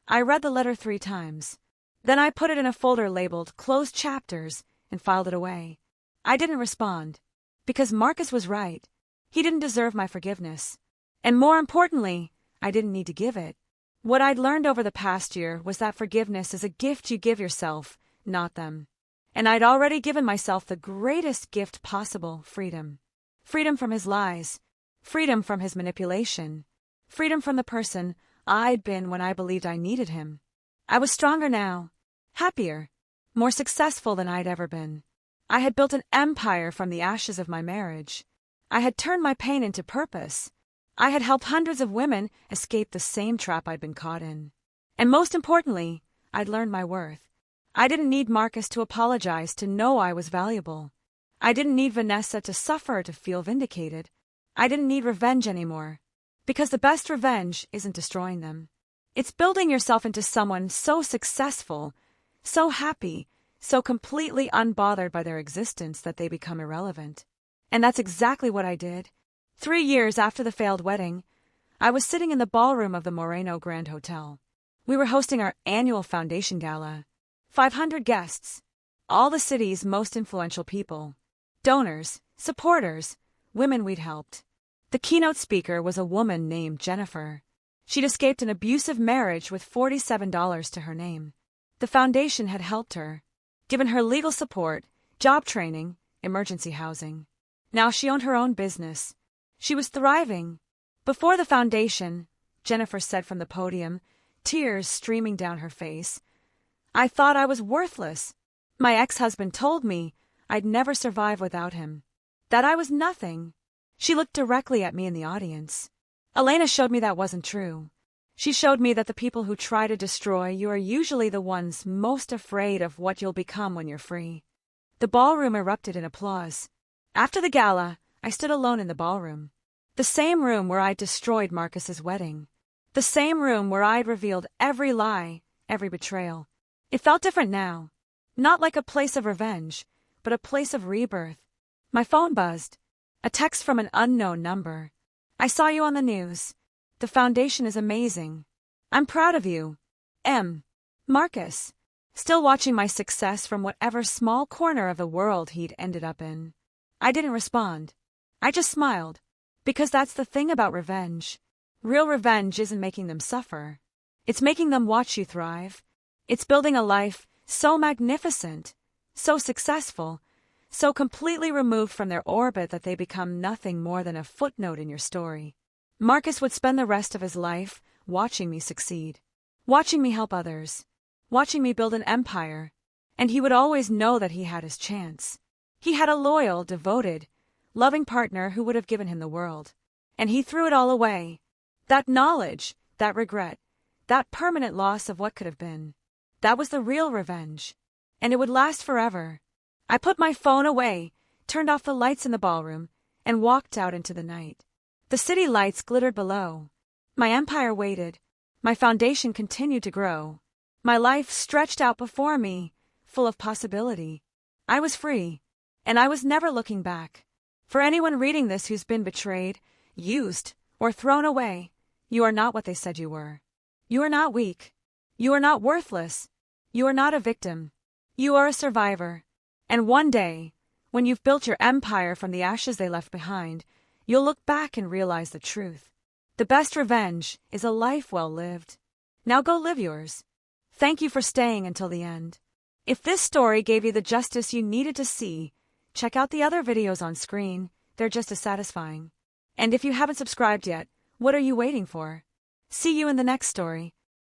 I read the letter 3 times. Then I put it in a folder labeled Closed Chapters and filed it away. I didn't respond. Because Marcus was right. He didn't deserve my forgiveness. And more importantly, I didn't need to give it. What I'd learned over the past year was that forgiveness is a gift you give yourself, not them. And I'd already given myself the greatest gift possible, freedom. Freedom from his lies. Freedom from his manipulation. Freedom from the person I'd been when I believed I needed him. I was stronger now. Happier. More successful than I'd ever been. I had built an empire from the ashes of my marriage. I had turned my pain into purpose. I had helped hundreds of women escape the same trap I'd been caught in. And most importantly, I'd learned my worth. I didn't need Marcus to apologize to know I was valuable. I didn't need Vanessa to suffer to feel vindicated. I didn't need revenge anymore. Because the best revenge isn't destroying them. It's building yourself into someone so successful, so happy, so completely unbothered by their existence that they become irrelevant. And that's exactly what I did. 3 years after the failed wedding, I was sitting in the ballroom of the Moreno Grand Hotel. We were hosting our annual foundation gala. 500 guests. All the city's most influential people. Donors, supporters, women we'd helped. The keynote speaker was a woman named Jennifer. She'd escaped an abusive marriage with $47 to her name. The foundation had helped her, given her legal support, job training, emergency housing. Now she owned her own business. She was thriving. Before the foundation, Jennifer said from the podium, tears streaming down her face, I thought I was worthless. My ex-husband told me I'd never survive without him, that I was nothing. She looked directly at me in the audience. Elena showed me that wasn't true. She showed me that the people who try to destroy you are usually the ones most afraid of what you'll become when you're free. The ballroom erupted in applause. After the gala, I stood alone in the ballroom. The same room where I'd destroyed Marcus's wedding. The same room where I'd revealed every lie, every betrayal. It felt different now. Not like a place of revenge, but a place of rebirth. My phone buzzed. A text from an unknown number. I saw you on the news. The foundation is amazing. I'm proud of you. M. Marcus. Still watching my success from whatever small corner of the world he'd ended up in. I didn't respond. I just smiled. Because that's the thing about revenge. Real revenge isn't making them suffer. It's making them watch you thrive. It's building a life so magnificent, so successful, so completely removed from their orbit that they become nothing more than a footnote in your story. Marcus would spend the rest of his life watching me succeed, watching me help others, watching me build an empire, and he would always know that he had his chance. He had a loyal, devoted, loving partner who would have given him the world, and he threw it all away. That knowledge, that regret, that permanent loss of what could have been. That was the real revenge, and it would last forever. I put my phone away, turned off the lights in the ballroom, and walked out into the night. The city lights glittered below. My empire waited. My foundation continued to grow. My life stretched out before me, full of possibility. I was free, and I was never looking back. For anyone reading this who's been betrayed, used, or thrown away, you are not what they said you were. You are not weak. You are not worthless. You are not a victim. You are a survivor. And one day, when you've built your empire from the ashes they left behind, you'll look back and realize the truth. The best revenge is a life well lived. Now go live yours. Thank you for staying until the end. If this story gave you the justice you needed to see, check out the other videos on screen. They're just as satisfying. And if you haven't subscribed yet, what are you waiting for? See you in the next story.